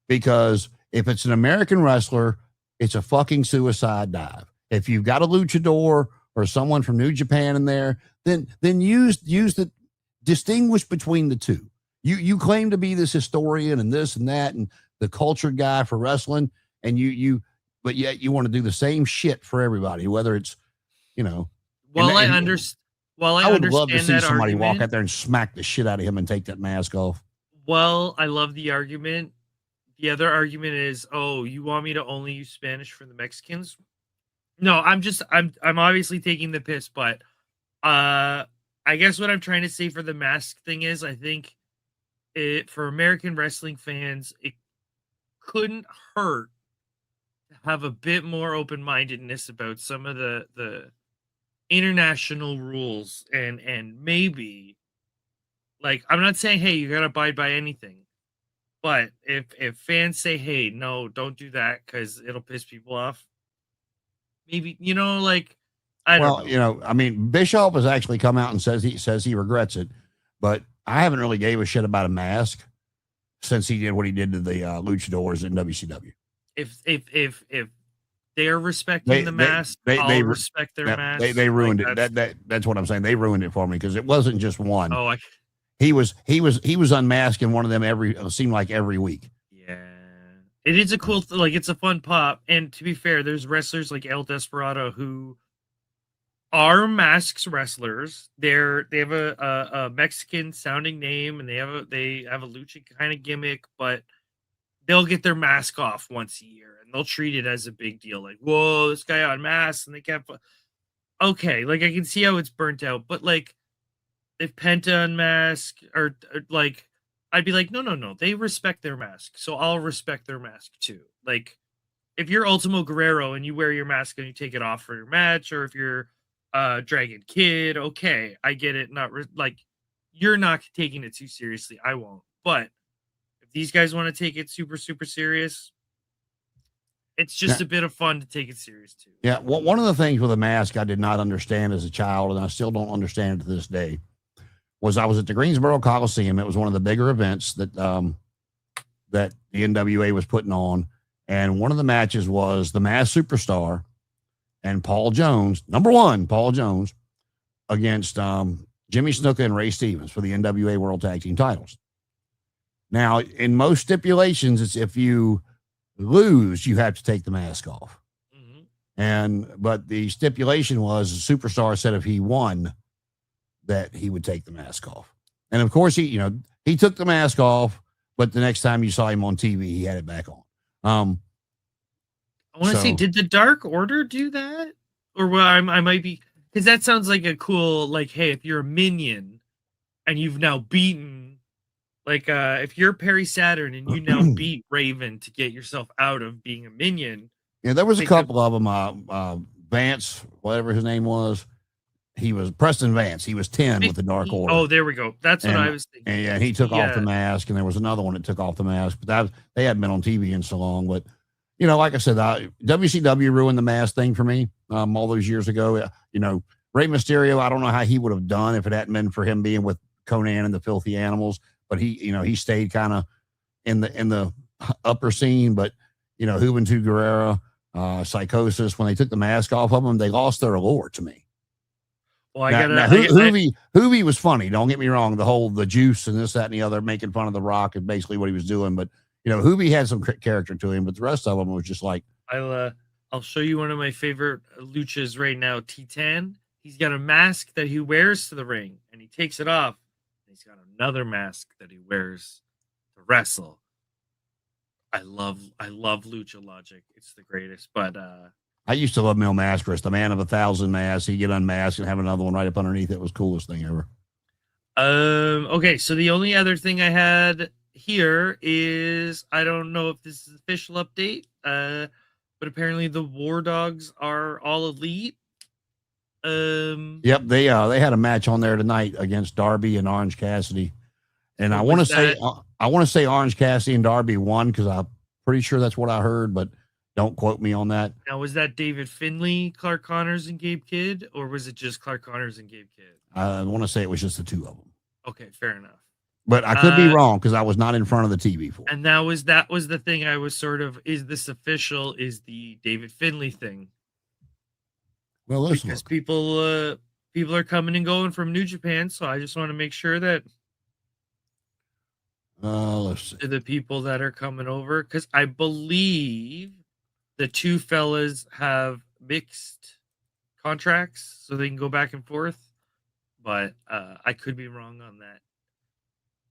Because if it's an American wrestler, it's a fucking suicide dive. If you've got a luchador or someone from New Japan in there, then use the distinguish between the two. You claim to be this historian and this and that and the cultured guy for wrestling, and but yet you want to do the same shit for everybody, whether it's, Well, I understand. I would love to see somebody walk out there and smack the shit out of him and take that mask off. Well, I love the argument. The other argument is, oh, you want me to only use Spanish for the Mexicans? No, I'm obviously taking the piss, but I guess what I'm trying to say for the mask thing is, I think for American wrestling fans, it couldn't hurt to have a bit more open-mindedness about some of the international rules and maybe, like, I'm not saying, hey, you gotta abide by anything. But if fans say, hey, no, don't do that because it'll piss people off, maybe, I don't know. I mean, Bischoff has actually come out and says he regrets it, but I haven't really gave a shit about a mask since he did what he did to the luchadors in WCW. If they're respecting the mask, I'll respect their mask. They ruined it. That's what I'm saying. They ruined it for me because it wasn't just one. Oh, He was unmasking one of them seemed like every week. Yeah, it is a cool, it's a fun pop. And to be fair, there's wrestlers like El Desperado who are masks wrestlers. They have a Mexican sounding name and they have a lucha kind of gimmick, but they'll get their mask off once a year and they'll treat it as a big deal. Like, whoa, this guy unmasked, and they kept, okay, I can see how it's burnt out, but if Penta unmask or like, I'd be like, no, they respect their mask, so I'll respect their mask too. Like, if you're Ultimo Guerrero and you wear your mask and you take it off for your match, or if you're Dragon Kid, okay, I get it. Not like you're not taking it too seriously. I won't. But if these guys want to take it super, super serious, it's just Yeah. a bit of fun to take it serious too. Yeah. Well, one of the things with a mask I did not understand as a child, and I still don't understand to this day, was I was at the Greensboro Coliseum. It was one of the bigger events that that the NWA was putting on. And one of the matches was the Masked Superstar and Paul Jones, number one, Paul Jones, against Jimmy Snuka and Ray Stevens for the NWA World Tag Team titles. Now, in most stipulations, it's if you lose, you have to take the mask off. But the stipulation was the Superstar said if he won, that he would take the mask off. And of course, he took the mask off, but the next time you saw him on TV, he had it back on. I want to see, did the Dark Order do that? Or well, I might be, because that sounds like a cool, like, hey, if you're a minion and you've now beaten, like, if you're Perry Saturn and you now beat Raven to get yourself out of being a minion. Yeah, there was a couple of them. Vance, whatever his name was, he was Preston Vance. He was 10 with the Dark Order. Oh, there we go. That's what I was thinking. And yeah, he took off the mask, and there was another one that took off the mask, but they hadn't been on TV in so long. But like I said, WCW ruined the mask thing for me all those years ago. Rey Mysterio, I don't know how he would have done if it hadn't been for him being with Conan and the Filthy Animals, but he stayed kind of in the upper scene. But Juventud Guerrera, Psychosis, when they took the mask off of them, they lost their allure to me. Well, Hoovy was funny. Don't get me wrong. The juice and this, that, and the other, making fun of The Rock is basically what he was doing. But Hoovy had some character to him, but the rest of them was just like. I'll show you one of my favorite luchas right now. Titan. He's got a mask that he wears to the ring, and he takes it off. And he's got another mask that he wears to wrestle. I love lucha logic. It's the greatest. But I used to love Mil Mascaras, the man of 1,000 masks. He'd get unmasked and have another one right up underneath. It was the coolest thing ever. Okay, so the only other thing I had here is, I don't know if this is an official update, but apparently the War Dogs are all elite. Yep, they had a match on there tonight against Darby and Orange Cassidy, and I want to say Orange Cassidy and Darby won, because I'm pretty sure that's what I heard, but don't quote me on that. Now, was that David Finlay, Clark Connors, and Gabe Kidd, or was it just Clark Connors and Gabe Kidd? I want to say it was just the two of them. Okay, fair enough. But I could be wrong, because I was not in front of the TV for it. And that was the thing I was sort of, is this official? Is the David Finlay thing? Well, let's because look. People are coming and going from New Japan, so I just want to make sure that let's see. the people that are coming over, because I believe the two fellas have mixed contracts, so they can go back and forth. But I could be wrong on that.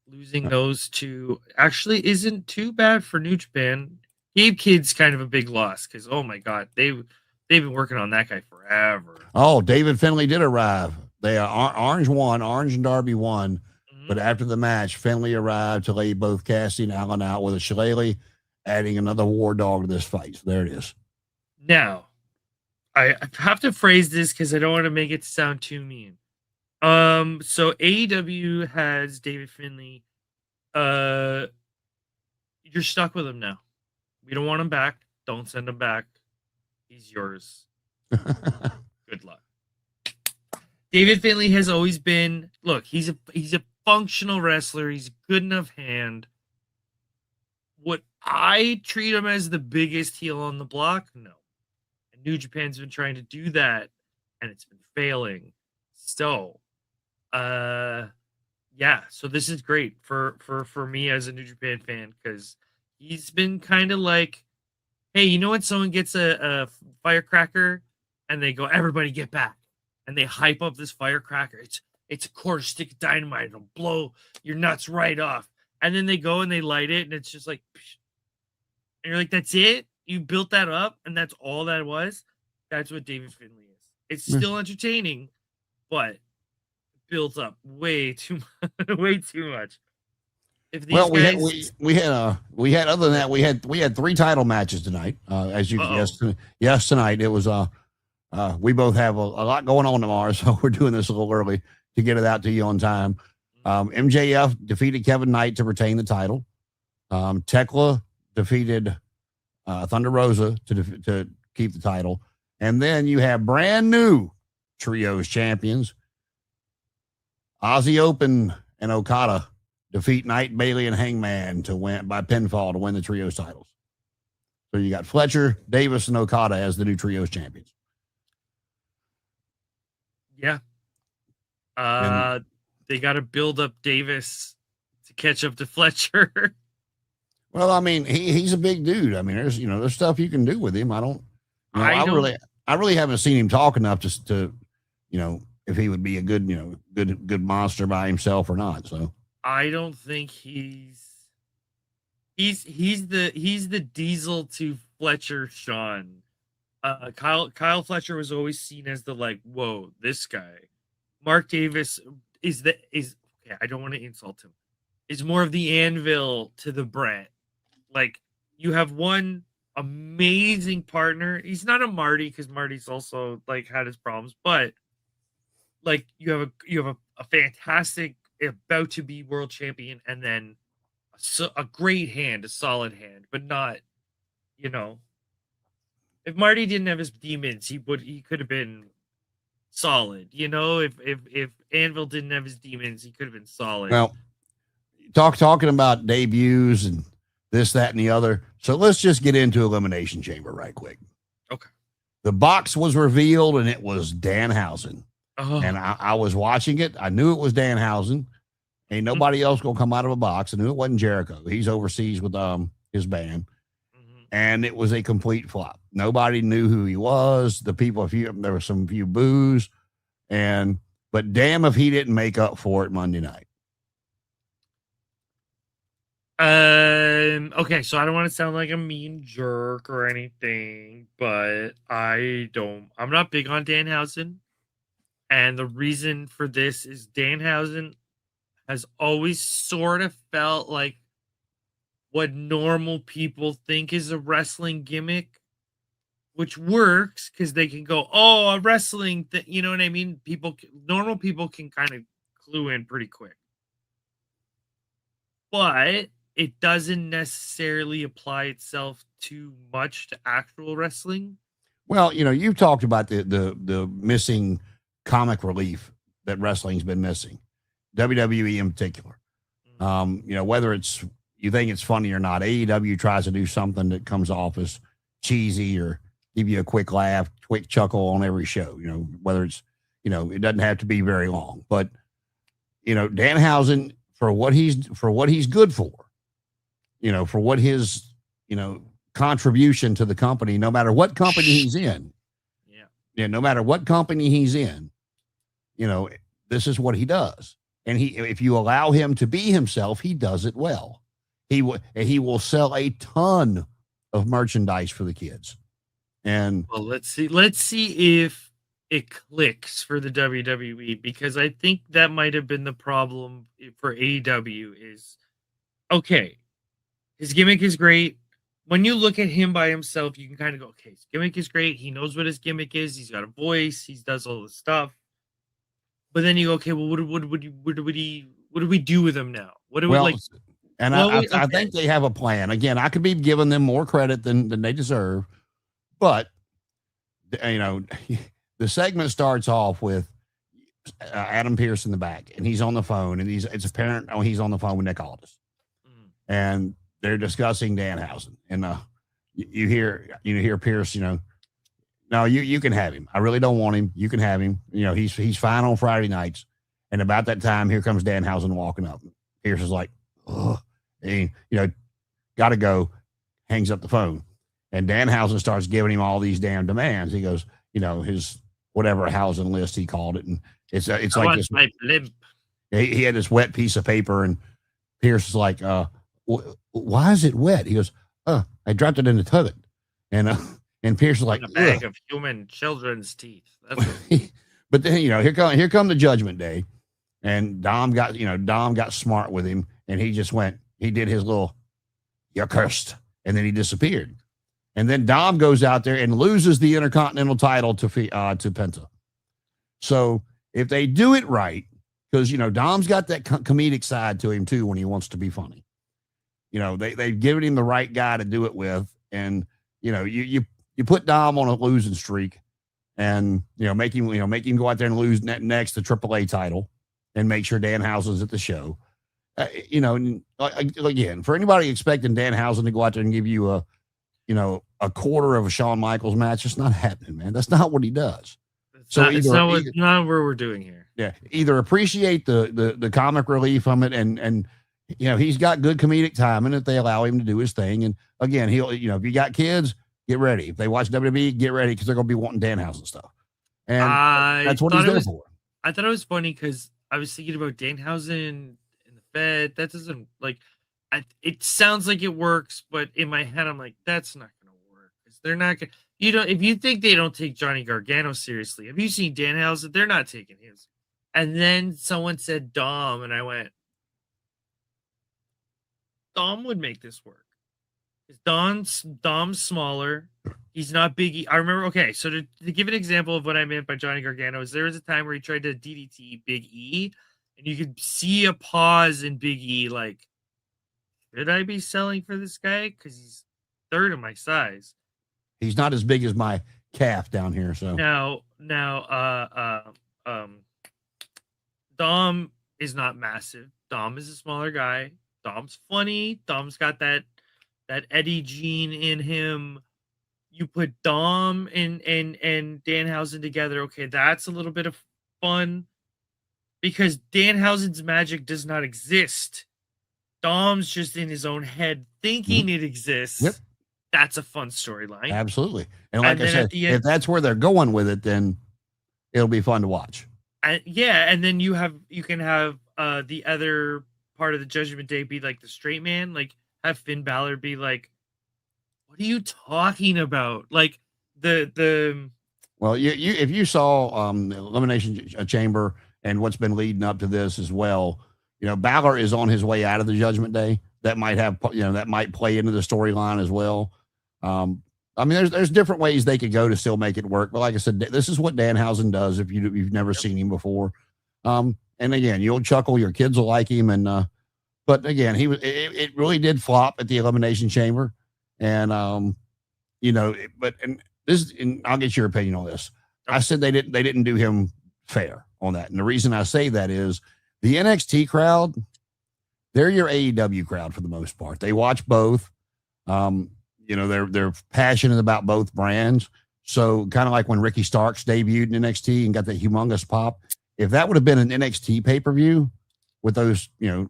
Losing those two actually isn't too bad for New Japan. Gabe Kidd's kind of a big loss, because oh my god, they've been working on that guy forever. Oh, David Finlay did arrive. They are Orange won. Orange and Darby won. Mm-hmm. But after the match, Finlay arrived to lay both Cassidy and Allen out with a shillelagh, adding another War Dog to this fight. So there it is. Now, I have to phrase this because I don't want to make it sound too mean. So AEW has David Finlay. You're stuck with him now. We don't want him back. Don't send him back. He's yours. Good luck. David Finlay has always been, look, he's a functional wrestler. He's a good enough hand. Would I treat him as the biggest heel on the block? No. And New Japan's been trying to do that, and it's been failing. So, yeah. So this is great for me as a New Japan fan, because he's been kind of like, hey, you know when someone gets a firecracker and they go, everybody get back, and they hype up this firecracker. It's a quarter stick of dynamite. It'll blow your nuts right off. And then they go and they light it, and it's just like, and you're like, that's it? You built that up, and that's all that was? That's what David Finlay is. It's still entertaining, but built up way too much. Way too much. If these Well, guys, we had other than that we had 3 title matches tonight. As you yes tonight it was we both have a lot going on tomorrow, so we're doing this a little early to get it out to you on time. MJF defeated Kevin Knight to retain the title. Tekla defeated Thunder Rosa to keep the title, and then you have brand new trios champions. Aussie Open and Okada defeat Knight, Bailey, and Hangman to win by pinfall to win the trios titles. So you got Fletcher, Davis, and Okada as the new trios champions. Yeah. They got to build up Davis to catch up to Fletcher. Well, I mean, he's a big dude. I mean, there's stuff you can do with him. I really haven't seen him talk enough to if he would be a good monster by himself or not. So I don't think he's the Diesel to Fletcher Sean. Kyle Fletcher was always seen as the whoa, this guy. Mark Davis is okay, I don't want to insult him. Is more of the Anvil to the Brett. You have one amazing partner. He's not a Marty because Marty's also had his problems, but you have a fantastic about to be world champion, and then a great hand, a solid hand, but not, if Marty didn't have his demons, he could have been solid. If Anvil didn't have his demons, he could have been solid. Well, talking about debuts and this, that, and the other. So let's just get into Elimination Chamber right quick. Okay. The box was revealed, and it was Danhausen. Oh. And I was watching it. I knew it was Danhausen. Ain't nobody else gonna come out of a box. I knew it wasn't Jericho. He's overseas with his band. And it was a complete flop. Nobody knew who he was. The people, there were some few boos, but damn if he didn't make up for it Monday night. Okay, so I don't want to sound like a mean jerk or anything, but I'm not big on Danhausen. And the reason for this is Danhausen has always sort of felt like what normal people think is a wrestling gimmick, which works because they can go, oh, a wrestling thing. You know what I mean? Normal people can kind of clue in pretty quick. But it doesn't necessarily apply itself too much to actual wrestling. Well, you've talked about the missing comic relief that wrestling's been missing, WWE in particular. Whether you think it's funny or not, AEW tries to do something that comes off as cheesy or give you a quick laugh, quick chuckle on every show. Whether it's it doesn't have to be very long, but Danhausen for what he's good for, for what his contribution to the company, no matter what company he's in. Yeah, no matter what company he's in, this is what he does. And if you allow him to be himself, he does it well. He will sell a ton of merchandise for the kids. And well, let's see if it clicks for the WWE, because I think that might have been the problem for AEW is, okay, his gimmick is great. When you look at him by himself, you can kind of go, okay, his gimmick is great. He knows what his gimmick is. He's got a voice. He does all this stuff. But then you go, okay, well, what do we do with him now? What do we like? And I think they have a plan. Again, I could be giving them more credit than they deserve, but the segment starts off with Adam Pearce in the back, and he's on the phone, and it's apparent he's on the phone with Nick Aldis, and they're discussing Danhausen, and you hear Pearce, no, you can have him. I really don't want him. You can have him. He's fine on Friday nights. And about that time, here comes Danhausen walking up. Pearce is like, oh, got to go. Hangs up the phone, and Danhausen starts giving him all these damn demands. He goes, his whatever housing list he called it, and it's like this. My blimp. He had this wet piece of paper, and Pearce is like, why is it wet? He goes, I dropped it in the toilet, and Pearce is like, a bag of human children's teeth. That's but then here come the Judgment Day, And Dom got smart with him, and he did his little, "You're cursed," and then he disappeared. And then Dom goes out there and loses the Intercontinental title to Penta. So if they do it right, because Dom's got that comedic side to him too when he wants to be funny. They've given him the right guy to do it with, and you put Dom on a losing streak, and make him go out there and lose next the AAA title, and make sure Danhausen's at the show. Again, for anybody expecting Danhausen to go out there and give you a quarter of a Shawn Michaels match, it's not happening, man. That's not what he does. It's not what we're doing here. Yeah, either appreciate the comic relief from it, and he's got good comedic timing if they allow him to do his thing. And again, he'll if you got kids, get ready. If they watch WWE, get ready because they're going to be wanting Danhausen stuff, and that's what he's there for. I thought it was funny because I was thinking about Danhausen in the Fed. That doesn't it sounds like it works, but in my head, I'm like, that's not going to work because they're not going. If you think they don't take Johnny Gargano seriously, have you seen Danhausen? They're not taking his. And then someone said Dom, and I went, Dom would make this work. Dom's smaller. He's not Big E. I remember, okay, so to give an example of what I meant by Johnny Gargano is there was a time where he tried to DDT Big E, and you could see a pause in Big E, like, should I be selling for this guy? Because he's third of my size. He's not as big as my calf down here. So now, Dom is not massive. Dom is a smaller guy. Dom's funny. Dom's got that Eddie gene in him. You put Dom and Danhausen together. Okay, that's a little bit of fun because Danhausen's magic does not exist. Dom's just in his own head thinking it exists. Yep. That's a fun storyline. Absolutely. And like I said, if that's where they're going with it, then it'll be fun to watch. And then you can have the other part of the Judgment Day be like the straight man, like have Finn Balor be like, what are you talking about? Like the well, if you saw Elimination Chamber and what's been leading up to this as well, Balor is on his way out of the Judgment Day. That might have that might play into the storyline as well. I mean, there's different ways they could go to still make it work. But like I said, this is what Danhausen does if you've never seen him before. And again, you'll chuckle, your kids will like him. And but again, it really did flop at the Elimination Chamber. And and I'll get your opinion on this. I said they didn't do him fair on that. And the reason I say that is the NXT crowd, they're your AEW crowd for the most part. They watch both. They're passionate about both brands. So kind of like when Ricky Starks debuted in NXT and got that humongous pop. If that would have been an NXT pay-per-view with those, 10,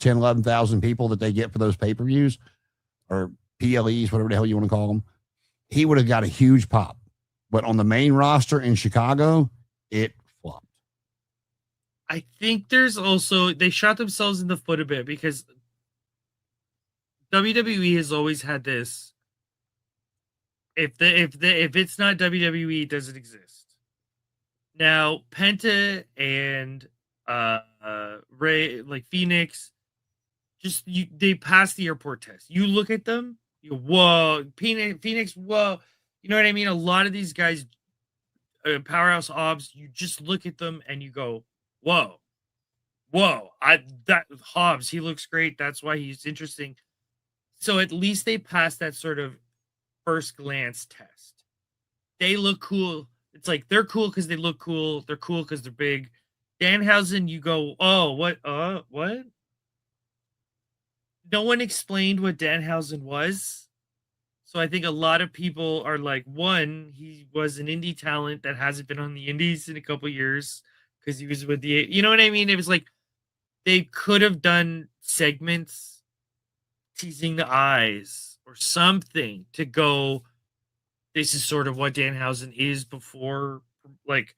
11,000 people that they get for those pay-per-views or PLEs, whatever the hell you want to call them, he would have got a huge pop. But on the main roster in Chicago, it flopped. I think there's also, they shot themselves in the foot a bit because WWE has always had this. If it's not WWE, does it exist? Now Penta and Ray, like Phoenix, they pass the airport test. You look at them, whoa, Phoenix, whoa, you know what I mean? A lot of these guys, powerhouse obs, you just look at them and you go, whoa, that Hobbs, he looks great. That's why he's interesting. So at least they passed that sort of first glance test. They look cool. It's like they're cool because they look cool. They're cool because they're big. Danhausen, you go, oh, what? No one explained what Danhausen was. So I think a lot of people are like, one, he was an indie talent that hasn't been on the indies in a couple years because he was with the, you know what I mean? It was like they could have done segments teasing the eyes or something to go, this is sort of what Danhausen is before, like,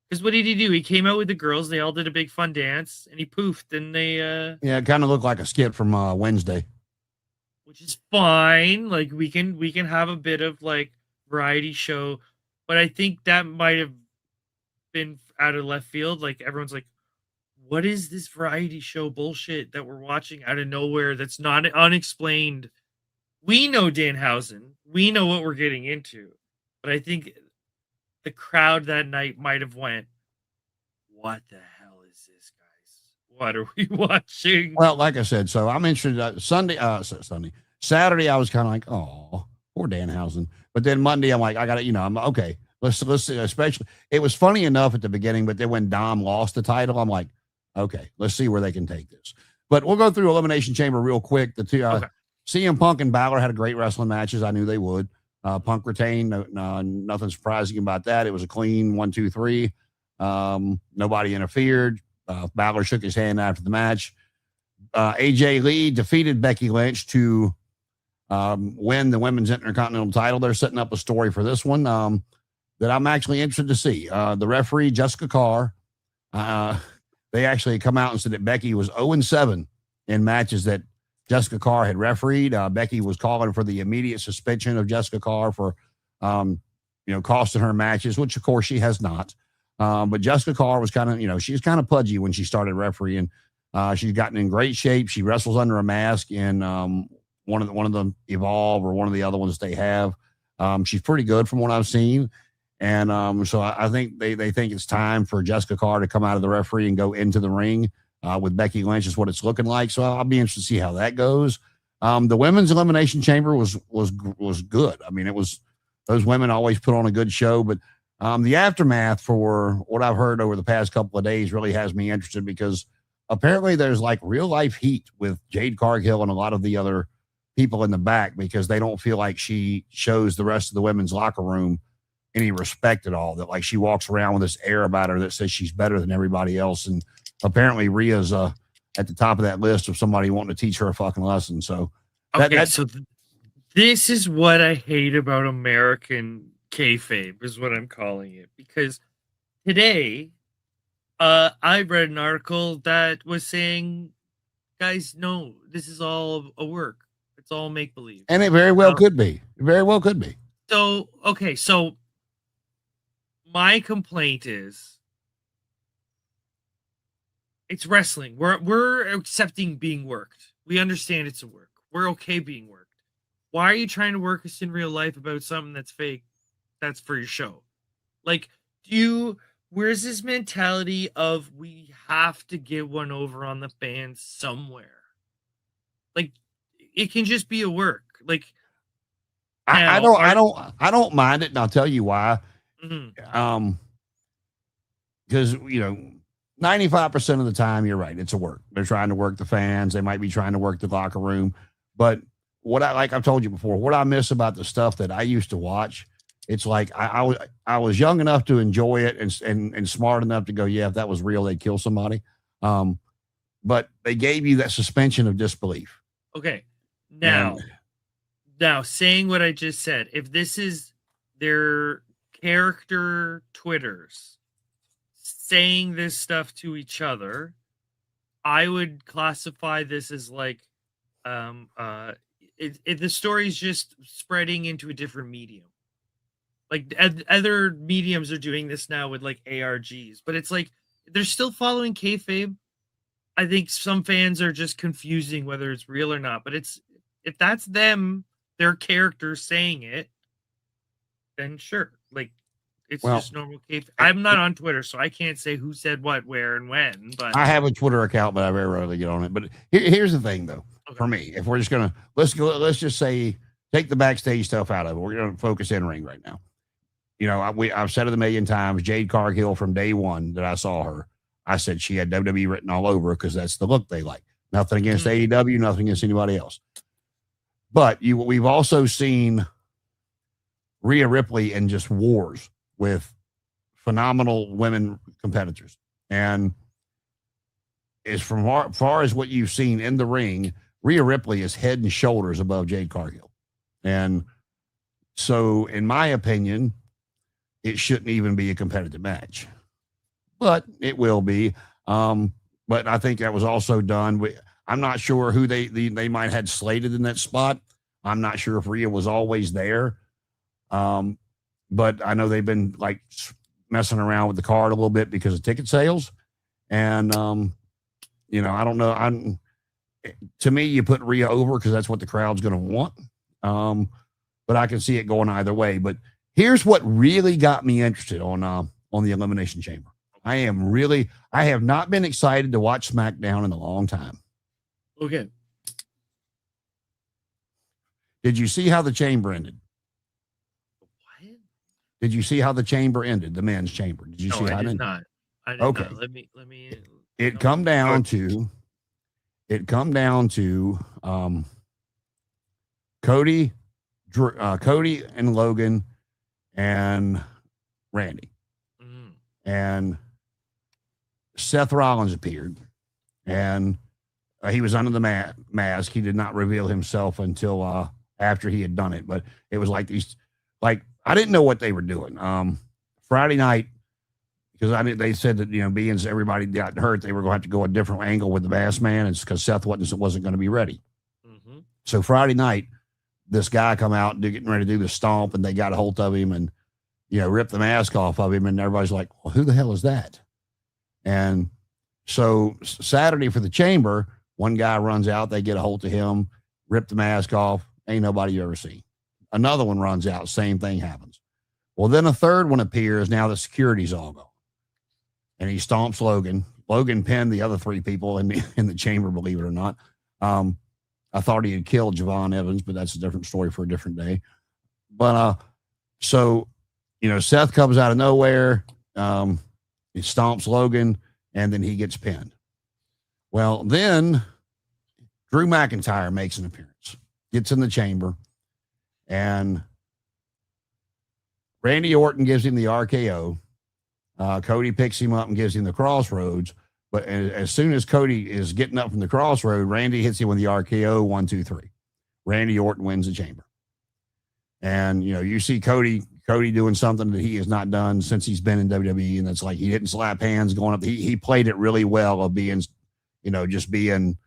because what did he do? He came out with the girls, they all did a big fun dance, and he poofed, and they yeah, it kind of looked like a skit from Wednesday, which is fine. Like we can have a bit of like variety show, but I think that might have been out of left field. Like everyone's like, what is this variety show bullshit that we're watching out of nowhere that's not unexplained? We know Danhausen. We know what we're getting into. But I think the crowd that night might have went, what the hell is this, guys? What are we watching? Well, like I said, so I'm interested. Saturday, I was kind of like, oh, poor Danhausen. But then Monday, I'm like, I got to, I'm okay. Let's see. Especially, it was funny enough at the beginning, but then when Dom lost the title, I'm like, okay, let's see where they can take this. But we'll go through Elimination Chamber real quick. The two, Okay. CM Punk and Balor had a great wrestling matches. I knew they would. Punk retained. Nothing surprising about that. It was a clean 1, 2, 3. Nobody interfered. Balor shook his hand after the match. AJ Lee defeated Becky Lynch to win the women's intercontinental title. They're setting up a story for this one that I'm actually interested to see. The referee, Jessica Carr, they actually come out and said that Becky was 0-7 in matches that Jessica Carr had refereed. Becky was calling for the immediate suspension of Jessica Carr for, costing her matches, which of course she has not. But Jessica Carr was kind of, she was kind of pudgy when she started refereeing. She's gotten in great shape. She wrestles under a mask in one of the Evolve or one of the other ones they have. She's pretty good from what I've seen. And so I think they think it's time for Jessica Carr to come out of the referee and go into the ring with Becky Lynch is what it's looking like. So I'll be interested to see how that goes. The women's elimination chamber was good. I mean, those women always put on a good show, but the aftermath for what I've heard over the past couple of days really has me interested because apparently there's like real life heat with Jade Cargill and a lot of the other people in the back because they don't feel like she shows the rest of the women's locker room any respect at all. That like she walks around with this air about her that says she's better than everybody else. And apparently Rhea's at the top of that list of somebody wanting to teach her a fucking lesson. So this is what I hate about American kayfabe is what I'm calling it, because today I read an article that was saying, guys, no, this is all a work. It's all make believe. And it very well could be. It very well could be. So, okay. So my complaint is it's wrestling. We're accepting being worked. We understand it's a work. We're okay being worked. Why are you trying to work us in real life about something that's fake? That's for your show. Like, where's this mentality of we have to get one over on the fans somewhere? Like, it can just be a work. Like, I don't mind it, and I'll tell you why. Mm-hmm. Because 95% of the time, you're right. It's a work. They're trying to work the fans. They might be trying to work the locker room. But like I've told you before, what I miss about the stuff that I used to watch, it's like I was young enough to enjoy it and smart enough to go, yeah, if that was real, they'd kill somebody. But they gave you that suspension of disbelief. Okay. Now saying what I just said, if this is their character Twitters saying this stuff to each other, I would classify this as like the story's just spreading into a different medium. Like other mediums are doing this now with like ARGs, but it's like they're still following kayfabe. I think some fans are just confusing whether it's real or not, but if that's them, their character saying it, then sure. Like it's just normal kayfabe. I'm not on Twitter, so I can't say who said what, where, and when. But I have a Twitter account, but I very rarely get on it. But here's the thing, though. Okay. For me, if we're just gonna let's just say take the backstage stuff out of it. We're gonna focus in ring right now. I've said it a million times. Jade Cargill from day one that I saw her, I said she had WWE written all over her because that's the look they like. Nothing against AEW, nothing against anybody else. But we've also seen Rhea Ripley in just wars with phenomenal women competitors. And as far as what you've seen in the ring, Rhea Ripley is head and shoulders above Jade Cargill. And so, in my opinion, it shouldn't even be a competitive match. But it will be. But I think that was also done. I'm not sure who they might have had slated in that spot. I'm not sure if Rhea was always there. But I know they've been like messing around with the card a little bit because of ticket sales. And I don't know. To me, you put Rhea over because that's what the crowd's going to want. But I can see it going either way. But here's what really got me interested on the Elimination Chamber. I have not been excited to watch SmackDown in a long time. Okay. Did you see how the chamber ended? What? Did you see how the chamber ended? The men's chamber. Did you see how I it did ended? not. I did Okay. not. Let me. It come down to Cody, Cody and Logan and Randy. And Seth Rollins appeared, and he was under the mask. He did not reveal himself until after he had done it. But it was like these, like, I didn't know what they were doing. Friday night, because they said that being everybody got hurt, they were going to have to go a different angle with the masked man. It's because Seth wasn't going to be ready. Mm-hmm. So Friday night, this guy come out and getting ready to do the stomp, and they got a hold of him and ripped the mask off of him, and everybody's like, well, who the hell is that? And so Saturday for the chamber, one guy runs out, they get a hold of him, rip the mask off, ain't nobody you ever see. Another one runs out, same thing happens. Well, then a third one appears, now the security's all gone. And he stomps Logan. Logan pinned the other three people in the chamber, believe it or not. I thought he had killed Javon Evans, but that's a different story for a different day. But so Seth comes out of nowhere. He stomps Logan, and then he gets pinned. Well, then Drew McIntyre makes an appearance, gets in the chamber, and Randy Orton gives him the RKO. Cody picks him up and gives him the crossroads. But as soon as Cody is getting up from the crossroad, Randy hits him with the RKO, 1, 2, 3. Randy Orton wins the chamber. And, you see Cody doing something that he has not done since he's been in WWE. And it's like he didn't slap hands going up. He played it really well of being, just being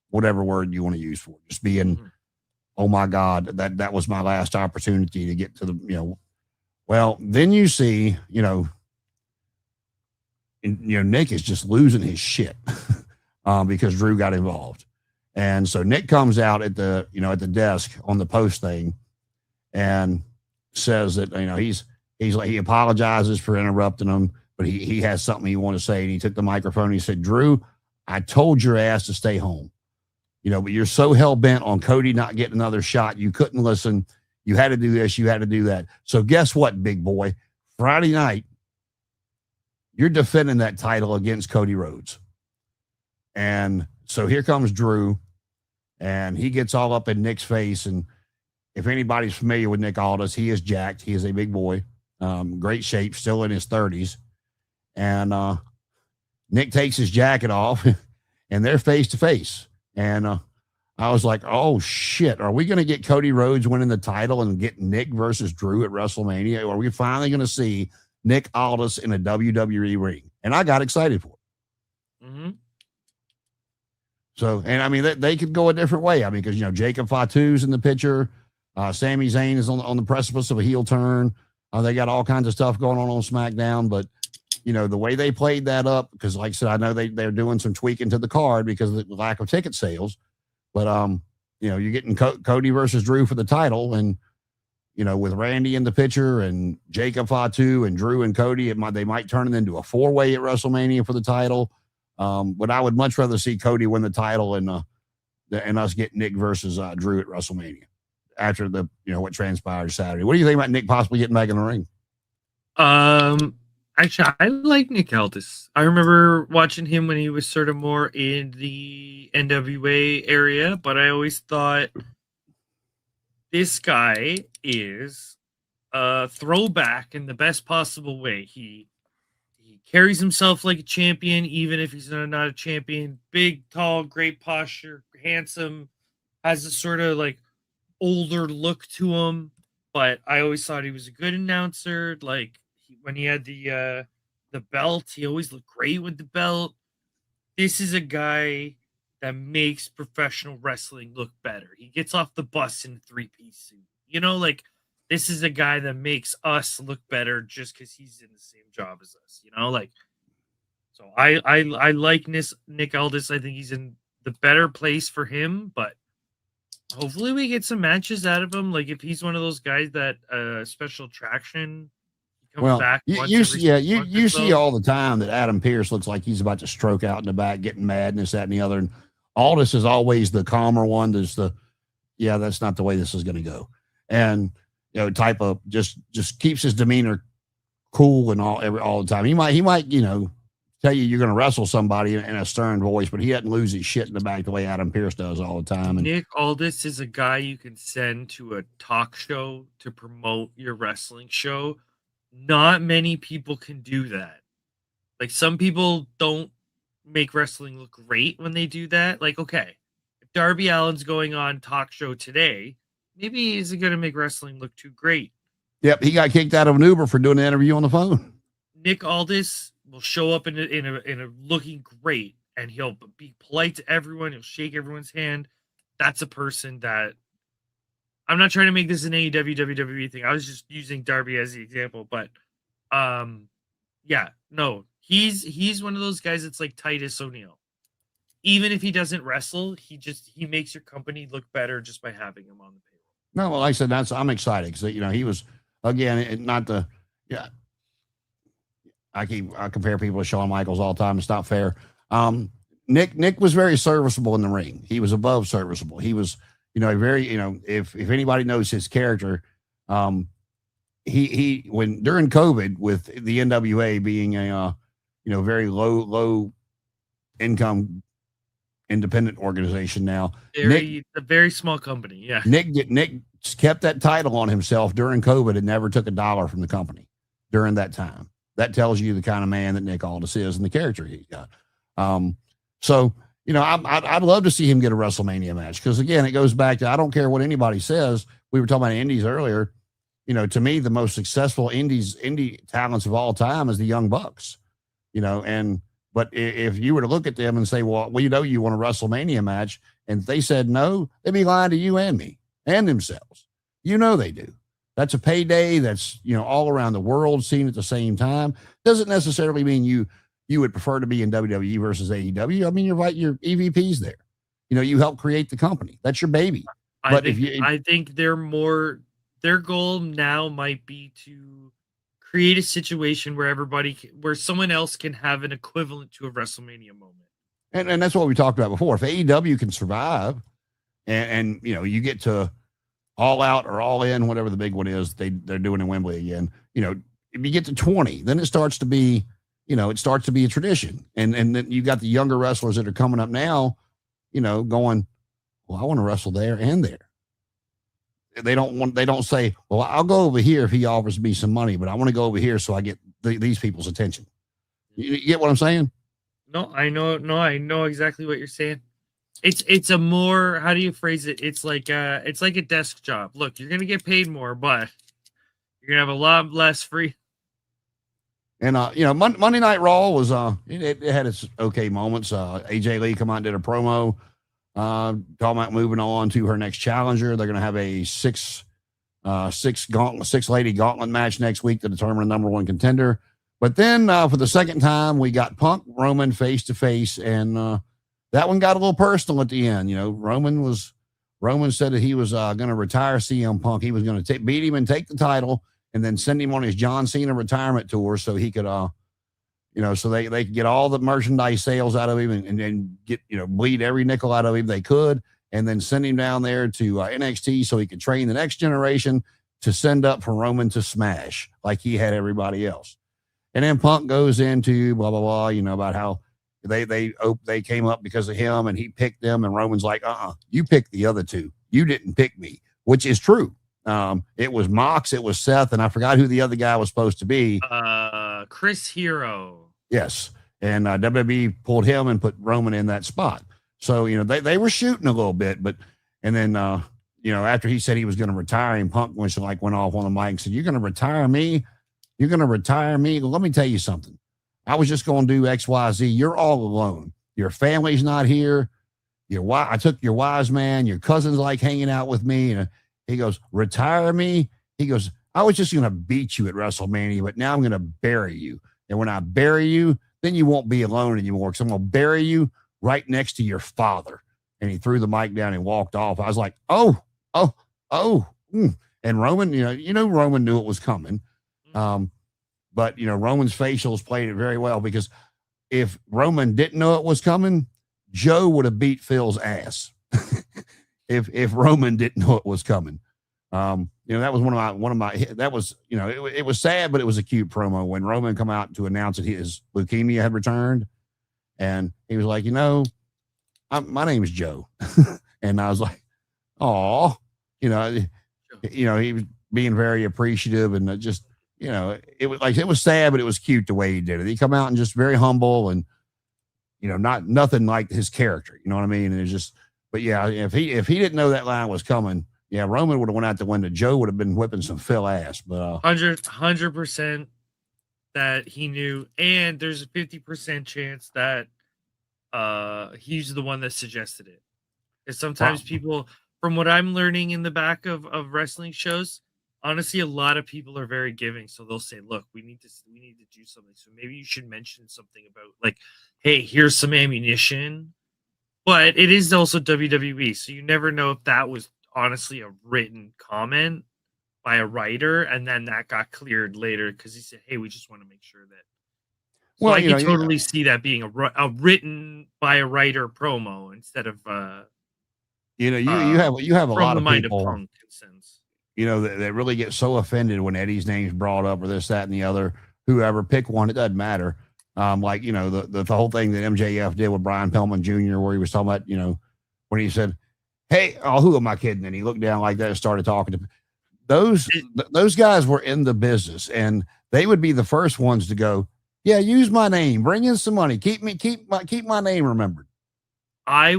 whatever word you want to use for it. Just being, oh, my God, that was my last opportunity to get to the, Well, then you see, Nick is just losing his shit because Drew got involved. And so Nick comes out at the desk on the post thing and says that, he's like, he apologizes for interrupting him, but he has something he wanted to say. And he took the microphone and he said, Drew, I told your ass to stay home, but you're so hell bent on Cody not getting another shot. You couldn't listen. You had to do this. You had to do that. So guess what, big boy? Friday night, you're defending that title against Cody Rhodes. And so here comes Drew, and he gets all up in Nick's face. And if anybody's familiar with Nick Aldis, he is jacked. He is a big boy, great shape, still in his 30s. And Nick takes his jacket off, and they're face to face. And I was like, oh, shit, are we going to get Cody Rhodes winning the title and get Nick versus Drew at WrestleMania? Are we finally going to see Nick Aldis in a WWE ring? And I got excited for it. Mm-hmm. So, and I mean, they could go a different way. I mean, because, Jacob Fatu's in the picture. Sami Zayn is on the precipice of a heel turn. They got all kinds of stuff going on SmackDown. But, the way they played that up, because like I said, I know they're doing some tweaking to the card because of the lack of ticket sales. But, you're getting Cody versus Drew for the title. And, with Randy in the picture and Jacob Fatu and Drew and Cody, they might turn it into a 4-way at WrestleMania for the title. But I would much rather see Cody win the title and us get Nick versus Drew at WrestleMania after what transpired Saturday. What do you think about Nick possibly getting back in the ring? Actually, I like Nick Aldis. I remember watching him when he was sort of more in the NWA area, but I always thought this guy is a throwback in the best possible way. He carries himself like a champion, even if he's not a champion. Big, tall, great posture, handsome, has a sort of like older look to him. But I always thought he was a good announcer. Like when he had the belt, he always looked great with the belt. This is a guy that makes professional wrestling look better. He gets off the bus in a 3-piece suit. Like this is a guy that makes us look better just because he's in the same job as us. So I like Nick Aldis. I think he's in the better place for him, but hopefully we get some matches out of him. Like if he's one of those guys that special attraction, he comes Well, back you, once you every see, yeah, 6 months or you see so. all the time that Adam Pearce looks like he's about to stroke out in the back, getting mad and this, that, and the other. And Aldis is always the calmer one. There's that's not the way this is going to go. And, type of just keeps his demeanor cool and all the time. He might, tell you you're going to wrestle somebody in a stern voice, but he doesn't lose his shit in the back the way Adam Pearce does all the time. And Nick Aldis is a guy you can send to a talk show to promote your wrestling show. Not many people can do that. Like some people don't make wrestling look great when they do that. Like, okay, if Darby Allin's going on talk show today, maybe he isn't going to make wrestling look too great. Yep, he got kicked out of an Uber for doing an interview on the phone. Nick Aldis will show up in a looking great, and he'll be polite to everyone. He'll shake everyone's hand. That's a person that I'm not trying to make this an AEW WWE thing. I was just using Darby as the example, but he's one of those guys that's like Titus O'Neil. Even if he doesn't wrestle, he makes your company look better just by having him on the payroll. No, well, like I said, I'm excited because he was again I compare people to Shawn Michaels all the time. It's not fair. Nick was very serviceable in the ring. He was above serviceable. He was, very, if anybody knows his character, he when during COVID with the NWA being a, very low income independent organization now. A very small company. Yeah. Nick kept that title on himself during COVID and never took $1 from the company during that time. That tells you the kind of man that Nick Aldis is and the character he's got. So, I'd love to see him get a WrestleMania match because, again, it goes back to I don't care what anybody says. We were talking about indies earlier. To me, the most successful indie talents of all time is the Young Bucks. But if you were to look at them and say, well, you want a WrestleMania match, and they said no, they'd be lying to you and me and themselves. They do. That's a payday. That's, all around the world seen at the same time. Doesn't necessarily mean you would prefer to be in WWE versus AEW. I mean, you're right. Your EVP's there. You help create the company. That's your baby. I think their goal now might be to create a situation where where someone else can have an equivalent to a WrestleMania moment. And that's what we talked about before. If AEW can survive and you get to All Out or All In, whatever the big one is, they're doing in Wembley again. If you get to 20, then it starts to be, a tradition. And then you got the younger wrestlers that are coming up now, going, well, I want to wrestle there and there. They don't say, well, I'll go over here if he offers me some money, but I want to go over here so I get these people's attention. You get what I'm saying? No, I know exactly what you're saying. It's a more, how do you phrase it? It's like a desk job. Look, you're going to get paid more, but you're going to have a lot less free. And, Monday Night Raw was, it had its okay moments. AJ Lee come out and did a promo, talking about moving on to her next challenger. They're going to have a six lady gauntlet match next week to determine the number one contender. But then, for the second time, we got Punk Roman face to face, and, that one got a little personal at the end. Roman said that he was going to retire CM Punk. He was going to beat him and take the title and then send him on his John Cena retirement tour so he could, so they could get all the merchandise sales out of him and then get, bleed every nickel out of him they could, and then send him down there to NXT so he could train the next generation to send up for Roman to smash like he had everybody else. And then Punk goes into blah, blah, blah, about how they came up because of him and he picked them, and Roman's like, you picked the other two. You didn't pick me, which is true. It was Mox, it was Seth, and I forgot who the other guy was supposed to be. Chris Hero. Yes. And WWE pulled him and put Roman in that spot. So, they were shooting a little bit, and then, after he said he was going to retire, and Punk went off on the mic and said, you're going to retire me? You're going to retire me? Let me tell you something. I was just going to do X, Y, Z. You're all alone. Your family's not here. I took your wise man. Your cousin's like hanging out with me. And he goes, retire me? He goes, I was just going to beat you at WrestleMania, but now I'm going to bury you. And when I bury you, then you won't be alone anymore because I'm going to bury you right next to your father. And he threw the mic down and walked off. I was like, oh. And Roman, Roman knew it was coming. But, Roman's facials played it very well because if Roman didn't know it was coming, Joe would have beat Phil's ass if Roman didn't know it was coming. That was one of my that was, it was sad, but it was a cute promo when Roman come out to announce that his leukemia had returned. And he was like, my name is Joe. And I was like, oh, he was being very appreciative and just, it was sad, but it was cute the way he did it. He come out and just very humble and, nothing like his character, you know what I mean? And it's just, but yeah, if he didn't know that line was coming, yeah, Roman would have went out the window. Joe would have been whipping some Phil ass, but 100% that he knew. And there's a 50% chance that he's the one that suggested it. Because sometimes people, from what I'm learning in the back of wrestling shows, honestly, a lot of people are very giving. So they'll say, look, we need to do something. So maybe you should mention something about like, hey, here's some ammunition. But it is also WWE. So you never know if that was honestly a written comment by a writer. And then that got cleared later because he said, hey, we just want to make sure that. So well, I can totally see that being a written by a writer promo instead of you have a lot of people Punk, that really get so offended when Eddie's name's brought up or this, that, and the other. Whoever, pick one, it doesn't matter. The whole thing that MJF did with Brian Pillman Jr., where he was talking about, when he said, "Hey, who am I kidding?" And he looked down like that and started talking to those guys were in the business, and they would be the first ones to go, "Yeah, use my name, bring in some money, keep my name remembered." My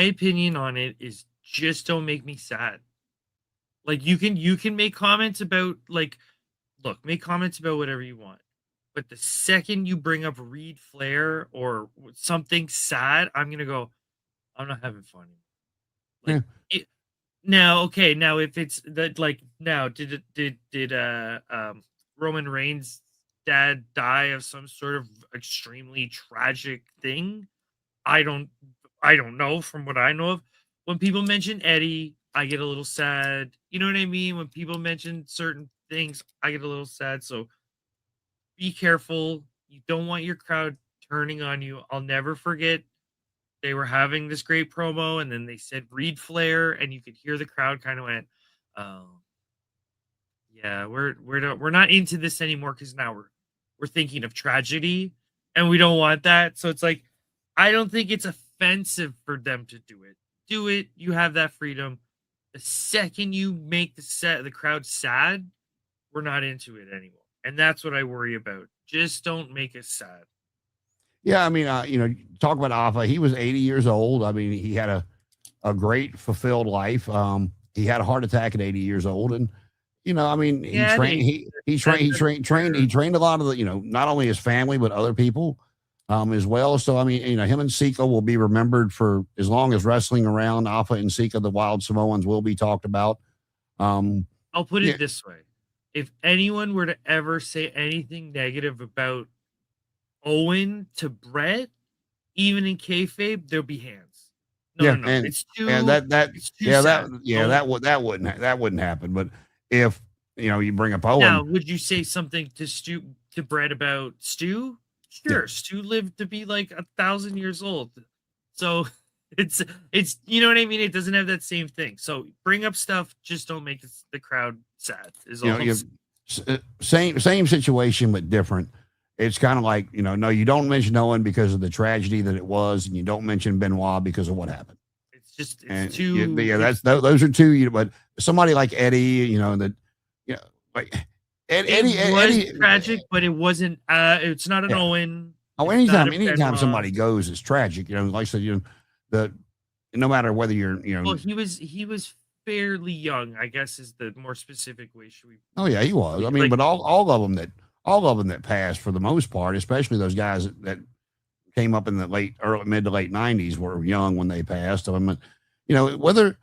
opinion on it is just don't make me sad. Like you can make comments about make comments about whatever you want. But the second you bring up Reed Flair or something sad, I'm going to go, I'm not having fun. Now if it's that did Roman Reigns' dad die of some sort of extremely tragic thing? I don't know from what I know of. When people mention Eddie, I get a little sad. You know what I mean? When people mention certain things, I get a little sad. So be careful. You don't want your crowd turning on you. I'll never forget they were having this great promo and then they said Reed Flair and you could hear the crowd kind of went, "Oh, yeah, we're not into this anymore because now we're thinking of tragedy and we don't want that." So it's like I don't think it's offensive for them to do it. Do it. You have that freedom. The second you make the crowd sad, we're not into it anymore. And that's what I worry about. Just don't make us sad. Yeah, I mean, talk about Alpha. He was 80 years old. I mean, he had a great fulfilled life. He had a heart attack at 80 years old, and he trained a lot of the, not only his family but other people as well. So I mean, him and Sika will be remembered for as long as wrestling around. Alpha and Sika, the Wild Samoans, will be talked about. I'll put it this way. If anyone were to ever say anything negative about Owen to Brett, even in kayfabe, there'll be hands. No. It's too. And that wouldn't happen. But if you bring up Owen, now would you say something to Brett about Stu? Sure, yeah. Stu lived to be like 1,000 years old, so it's you know what I mean. It doesn't have that same thing. So bring up stuff, just don't make the crowd sad. Is all. Same situation but different. It's kind of like no, you don't mention Owen because of the tragedy that it was, and you don't mention Benoit because of what happened. It's too. Those are two. But somebody like Eddie, Eddie was tragic, but it wasn't. It's not an Owen. Oh, anytime somebody goes, it's tragic. Like I said, no matter whether you're, Well, he was fairly young, I guess, is the more specific way. Should we? Oh yeah, he was. I mean, but all of them that passed for the most part, especially those guys that came up in the mid to late 90s were young when they passed. I mean, whether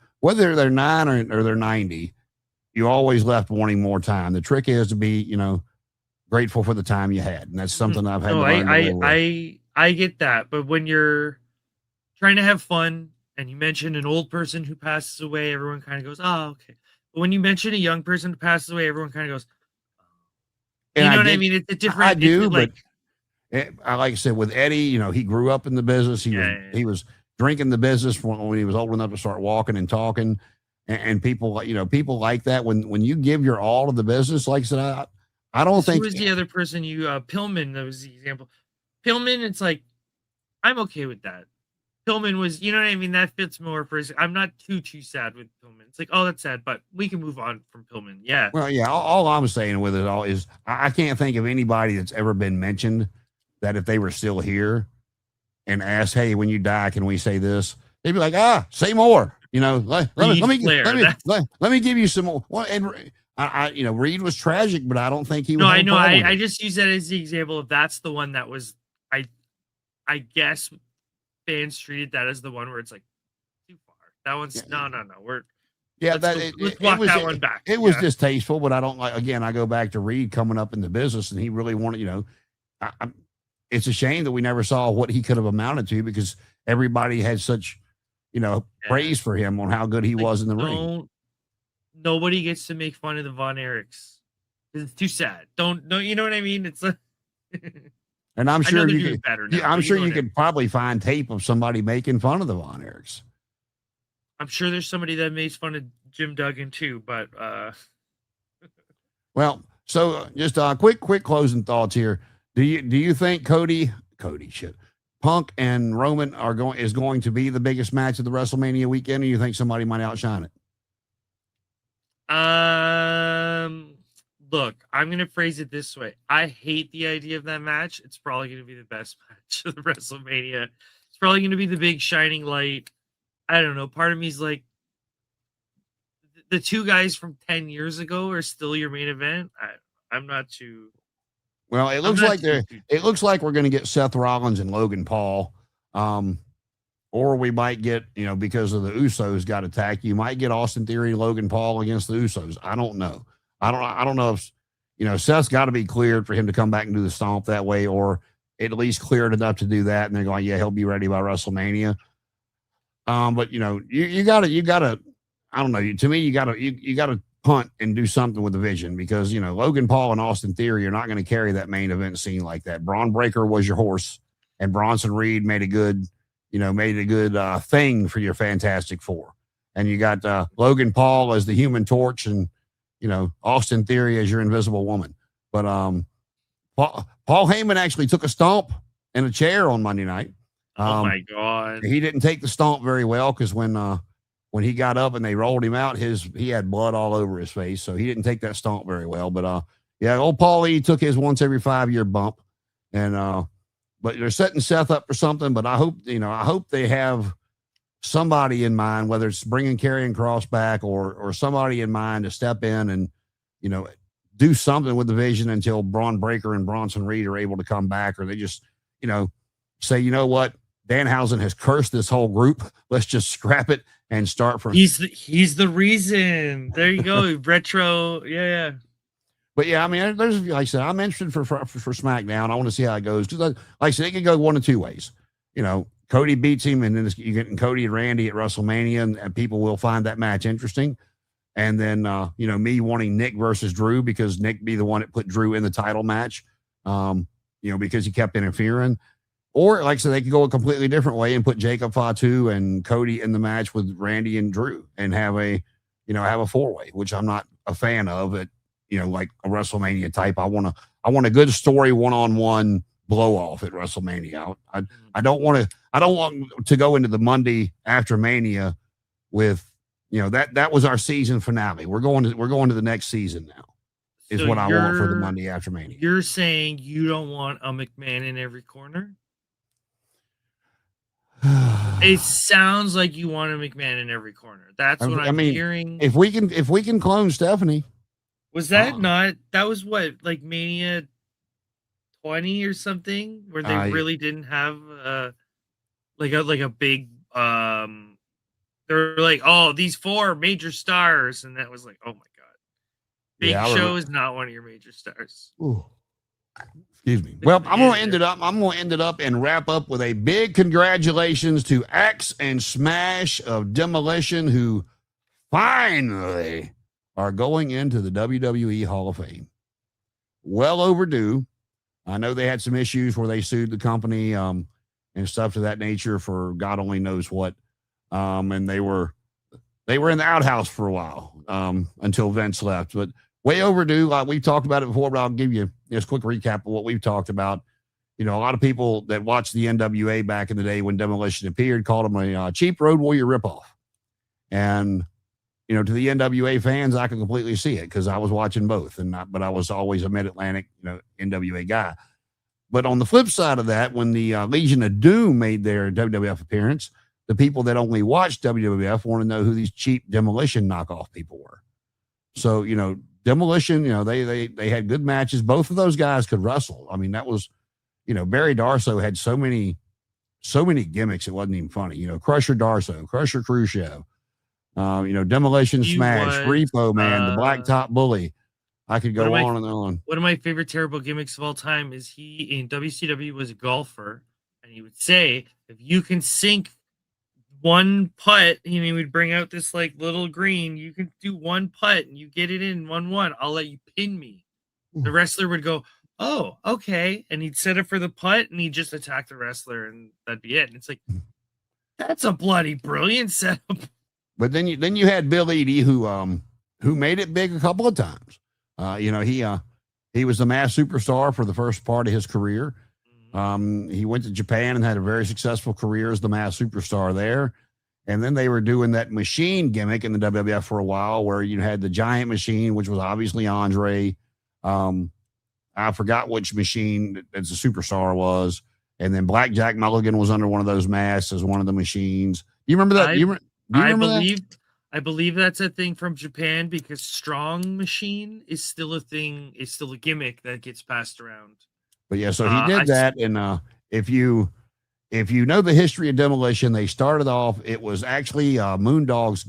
they're 9 or they're 90. You always left wanting more time. The trick is to be, grateful for the time you had, and that's something I've had No, to learn to live with. I get that, but when you're trying to have fun and you mention an old person who passes away, everyone kind of goes, "Oh, okay." But when you mention a young person who passes away, everyone kind of goes, And "You know I what I get, mean?" It's a I different. It's do, but like, I like I said with Eddie, you know, he grew up in the business. yeah, He was drinking the business when he was old enough to start walking and talking, and people, you know, people like that. When you give your all to the business, like I said, I don't 'cause who think. was the other person you Pillman? That was the example. Pillman, it's like I'm okay with that. Pillman was, you know what I mean? That fits more for his. I'm not too sad with Pillman. It's like, oh, that's sad, but we can move on from Pillman. Yeah. Well, yeah, all I'm saying with it all is I can't think of anybody that's ever been mentioned that if they were still here and asked, "Hey, when you die, can we say this?" They'd be like, "Ah, say more." You know, Reed Flair. That's let me give you some more. Well, and you know, Reed was tragic, but I don't think he would no, have I a know. problem with I it. just use that as the example of that's the one that was I I guess fans treated that as the one where it's like too far. That one's Yeah, no. We're yeah, let's that go. Let's walk that one back. it was Yeah. distasteful, but I don't like. Again, I go back to Reed coming up in the business, and he really wanted. You know, it's a shame that we never saw what he could have amounted to because everybody had such, you know, Yeah. praise for him on how good he Like was in the ring. don't nobody gets to make fun of the Von Erichs. It's too sad. Don't you know what I mean? It's like And I'm I know sure they're you doing could, better yeah, now, I'm but you sure know you what I mean. could probably find tape of somebody making fun of the Von Erichs. I'm sure there's somebody that makes fun of Jim Duggan too, but Well, so just quick closing thoughts here. Do you think Cody shit Punk and Roman is going to be the biggest match of the WrestleMania weekend, or you think somebody might outshine it? look, I'm gonna phrase it this way. I hate the idea of that match. It's probably gonna be the best match of the WrestleMania. It's probably gonna be the big shining light. I don't know. Part of me is like the two guys from 10 years ago are still your main event. I'm not too Well, it I'm looks not like too they're. too It too looks like we're going to get Seth Rollins and Logan Paul, um, or we might get, you know, because of the Usos got attacked. You might get Austin Theory, Logan Paul against the Usos. I don't know. I don't know if, you know, Seth's got to be cleared for him to come back and do the stomp that way, or at least cleared enough to do that. And they're going, yeah, he'll be ready by WrestleMania. But you know, you gotta. I don't know. To me, you gotta punt and do something with the vision because you know Logan Paul and Austin Theory are not going to carry that main event scene like that. Braun Breaker was your horse, and Bronson Reed made a good, thing for your Fantastic Four. And you got Logan Paul as the Human Torch, and you know Austin Theory as your Invisible Woman. But Paul Heyman actually took a stomp in a chair on Monday night. Oh Um, my god. he didn't take the stomp very well because when he got up and they rolled him out, he had blood all over his face, so he didn't take that stomp very well. But yeah, old Paulie took his once every 5 year bump, and but they're setting Seth up for something. But I hope they have somebody in mind, whether it's bringing Karrion Kross back or somebody in mind to step in and you know do something with the vision until Braun Breaker and Bronson Reed are able to come back, or they just say, you know what, Danhausen has cursed this whole group. Let's just scrap it and start from. He's the reason. There you go. Retro. Yeah. But yeah, I mean, there's like I said, I'm interested for SmackDown. I want to see how it goes because, like I said, it can go one of two ways. You know, Cody beats him, and then you're getting Cody and Randy at WrestleMania, and people will find that match interesting. And then me wanting Nick versus Drew because Nick be the one that put Drew in the title match. Because he kept interfering. Or, like I said, they could go a completely different way and put Jacob Fatu and Cody in the match with Randy and Drew and have a 4-way, which I'm not a fan of. It, like a WrestleMania type. I want a good story, one-on-one blow off at WrestleMania. I don't want to go into the Monday after Mania with that was our season finale. We're going to the next season now. Is So what I want for the Monday after Mania. You're saying you don't want a McMahon in every corner? It sounds like you want a McMahon in every corner. That's what I'm hearing. If we can clone Stephanie. Was that not that was what, like Mania 20 or something, where they really didn't have like a big they're like, oh, these 4 major stars, and that was like, oh my god. Big Show is not one of your major stars. Ooh. Excuse me. Well, I'm going to end it up and wrap up with a big congratulations to Axe and Smash of Demolition, who finally are going into the WWE Hall of Fame. Well overdue. I know they had some issues where they sued the company and stuff to that nature for God only knows what. And they were in the outhouse for a while until Vince left, but way overdue. We've talked about it before, but I'll give you this quick recap of what we've talked about. You know, a lot of people that watched the NWA back in the day when Demolition appeared called them a cheap Road Warrior ripoff. And, you know, to the NWA fans, I can completely see it because I was watching both, but I was always a Mid-Atlantic, NWA guy. But on the flip side of that, when the Legion of Doom made their WWF appearance, the people that only watched WWF want to know who these cheap Demolition knockoff people were. So, Demolition, they had good matches. Both of those guys could wrestle. I mean, that was, Barry Darso had so many gimmicks. It wasn't even funny. Crusher Darso, Crusher Crucio, Demolition Smash, Repo Man, the Blacktop Bully. I could go on and on. One of my favorite terrible gimmicks of all time is he in WCW was a golfer, and he would say, if you can sink one putt, he would bring out this like little green. You can do one putt and you get it in 1-1. I'll let you pin me. The wrestler would go, oh, okay. And he'd set it for the putt and he'd just attack the wrestler and that'd be it. And it's like, that's a bloody brilliant setup. But then you had Bill Eadie who made it big a couple of times. He was the mass superstar for the first part of his career. He went to Japan and had a very successful career as the mass superstar there. And then they were doing that machine gimmick in the WWF for a while where you had the giant machine, which was obviously Andre. I forgot which machine as a superstar was. And then Blackjack Mulligan was under one of those masks as one of the machines. You remember that? I believe that's a thing from Japan because Strong Machine is still a thing. It's still a gimmick that gets passed around. But yeah, so he did that. And if you know the history of Demolition, they started off, it was actually Moondog's,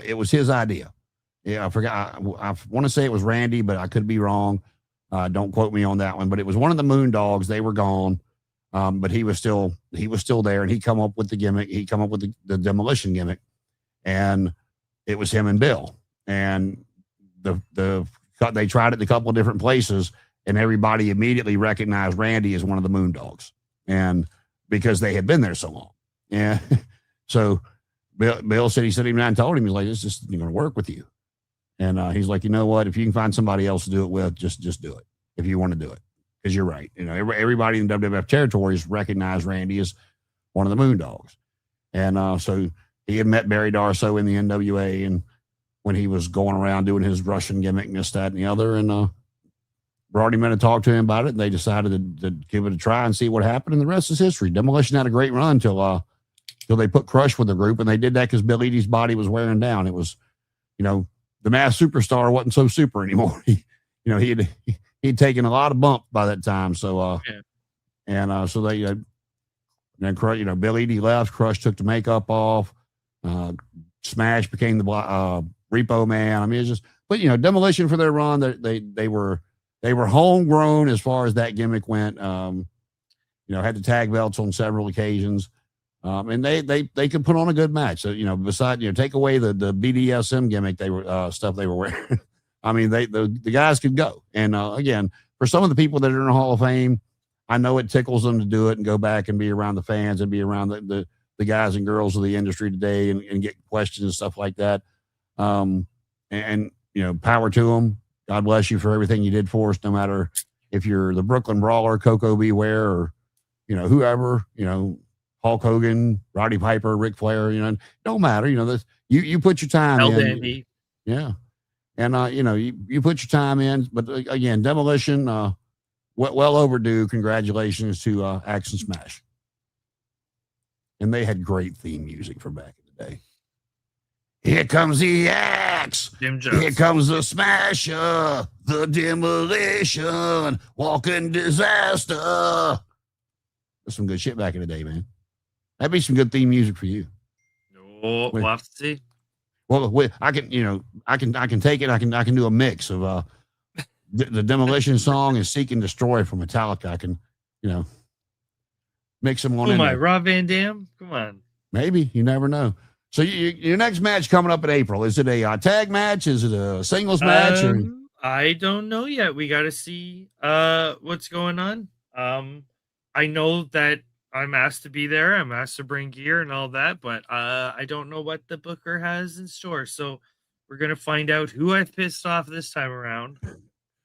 it was his idea. Yeah, I forgot. I want to say it was Randy, but I could be wrong. Don't quote me on that one. But it was one of the Moondogs. They were gone. But he was still there, and he come up with the gimmick. He come up with the Demolition gimmick. And it was him and Bill. And they tried it in a couple of different places. And everybody immediately recognized Randy as one of the Moondogs, and because they had been there so long. Yeah. So Bill said, he sat him down and told him, he's like, this is going to work with you. And he's like, you know what, if you can find somebody else to do it with, just do it. If you want to do it. Cause you're right. Everybody in WWF territories recognized Randy as one of the Moondogs. And so he had met Barry Darso in the NWA, and when he was going around doing his Russian gimmick and this, that, and the other, and, brought him in to talk to him about it, and they decided to give it a try and see what happened, and the rest is history. Demolition had a great run till they put Crush with the group, and they did that because Bill Eadie's body was wearing down. It was, the mass superstar wasn't so super anymore. He'd taken a lot of bump by that time. So so they then Crush, Bill Eadie left, Crush took the makeup off, Smash became the Repo Man. I mean, it's just, but Demolition for their run, they were homegrown as far as that gimmick went. Had the tag belts on several occasions. And they could put on a good match. So, besides, take away the BDSM gimmick, they were stuff they were wearing. I mean, the guys could go. And again, for some of the people that are in the Hall of Fame, I know it tickles them to do it and go back and be around the fans and be around the guys and girls of the industry today and get questions and stuff like that. And power to them. God bless you for everything you did for us, no matter if you're the Brooklyn Brawler, Coco Beware, or, whoever, Hulk Hogan, Roddy Piper, Ric Flair, it don't matter. You put your time in. Dandy. Yeah. And, you put your time in. But again, Demolition, well overdue. Congratulations to Axe and Smash. And they had great theme music for back in the day. Here comes the Axe. Here comes the Smasher, the Demolition, walking disaster. That's some good shit back in the day, man. That'd be some good theme music for you. Oh, we'll have to see. Well, I can take it. I can do a mix of the Demolition song is Seek and Destroy from Metallica. I can, mix them on Oh in my, there. Rob Van Dam? Come on. Maybe. You never know. So your next match coming up in April, is it a tag match? Is it a singles match? Or? I don't know yet. We got to see what's going on. I know that I'm asked to be there. I'm asked to bring gear and all that, but I don't know what the booker has in store. So we're going to find out who I've pissed off this time around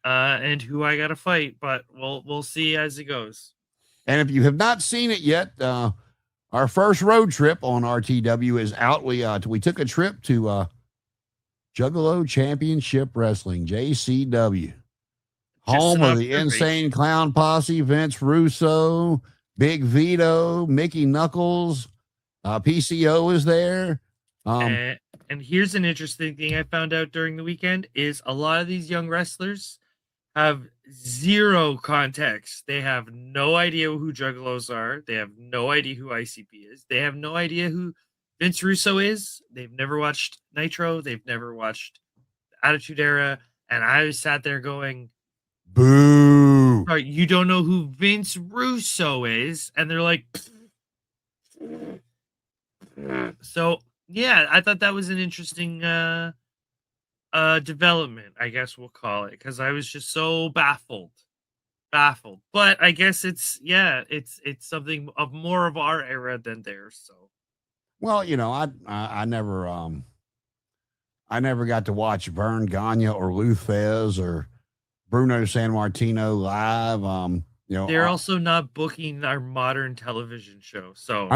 and who I got to fight, but we'll see as it goes. And if you have not seen it yet, our first road trip on RTW is out. We took a trip to Juggalo Championship Wrestling, JCW, home of the Insane Clown Posse, Vince Russo, Big Vito, Mickey Knuckles, PCO is there. And here's an interesting thing I found out during the weekend is a lot of these young wrestlers have zero context. They have no idea who Juggalos are. They have no idea who ICP is. They have no idea who Vince Russo is. They've never watched Nitro. They've never watched Attitude Era. And I sat there going, boo. Sorry, you don't know who Vince Russo is? And they're like, so yeah, I thought that was an interesting development, I guess we'll call it, because I was just so baffled. But I guess it's something of more of our era than theirs. So, well, I never got to watch Vern Gagne or Lou Thesz or Bruno Sammartino live. They're also not booking our modern television show. So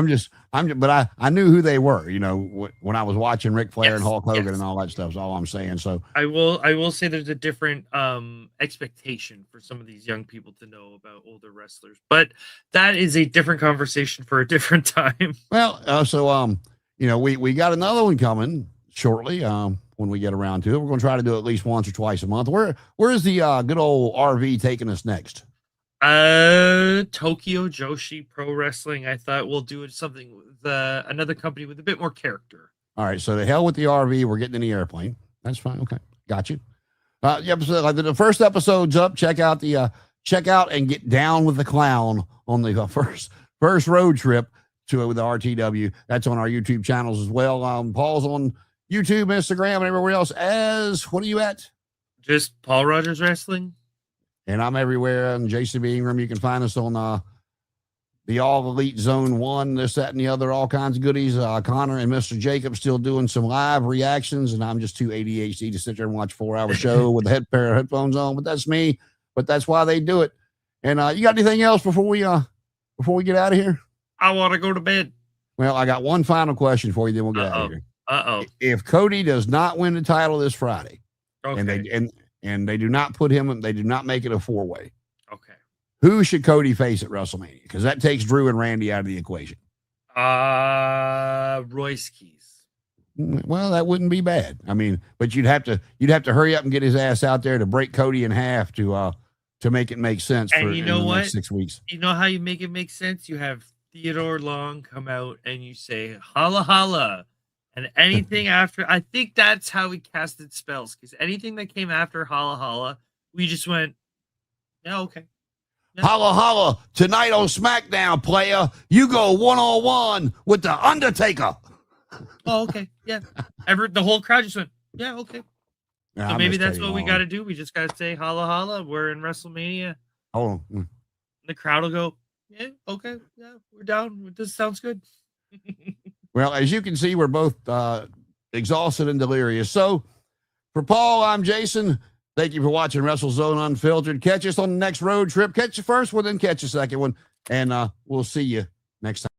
but I knew who they were, when I was watching Ric Flair and Hulk Hogan and all that stuff is all I'm saying. So I will say there's a different expectation for some of these young people to know about older wrestlers, but that is a different conversation for a different time. Well, we got another one coming shortly. When we get around to it, we're going to try to do it at least once or twice a month. Where is the good old RV taking us next? Tokyo Joshi Pro Wrestling. I thought we'll do something with another company with a bit more character. All right, so the hell with the RV. We're getting in the airplane. That's fine. Okay, got you. The first episode's up. Check out and get down with the clown on the first road trip with the RTW. That's on our YouTube channels as well. Paul's on YouTube, Instagram, and everywhere else. What are you at? Just Paul Rogers Wrestling. And I'm everywhere on JCB Ingram. You can find us on the All Elite Zone 1, this, that, and the other, all kinds of goodies. Connor and Mr. Jacob still doing some live reactions, and I'm just too ADHD to sit there and watch a 4-hour show with a pair of headphones on. But that's me. But that's why they do it. And you got anything else before we get out of here? I want to go to bed. Well, I got one final question for you, then we'll get out of here. If Cody does not win the title this Friday, okay, and they do not put him, they do not make it a 4-way. Okay. Who should Cody face at WrestleMania? Because that takes Drew and Randy out of the equation. Royce Keys. Well, that wouldn't be bad. I mean, but you'd have to hurry up and get his ass out there to break Cody in half to make it make sense. And you know what? Next 6 weeks. You know how you make it make sense? You have Theodore Long come out and you say holla holla. And anything after, I think that's how we casted spells, because anything that came after holla holla, we just went, yeah, okay. Yeah. Holla holla, tonight on SmackDown, player, you go 1-on-1 with the Undertaker. Oh, okay. Yeah. The whole crowd just went, yeah, okay. So maybe that's what we got to do. We just got to say holla holla. We're in WrestleMania. Oh. The crowd will go, yeah, okay. Yeah, we're down. This sounds good. Well, as you can see, we're both exhausted and delirious. So for Paul, I'm Jason. Thank you for watching WrestleZone Unfiltered. Catch us on the next road trip. Catch the first one, then catch the second one. And we'll see you next time.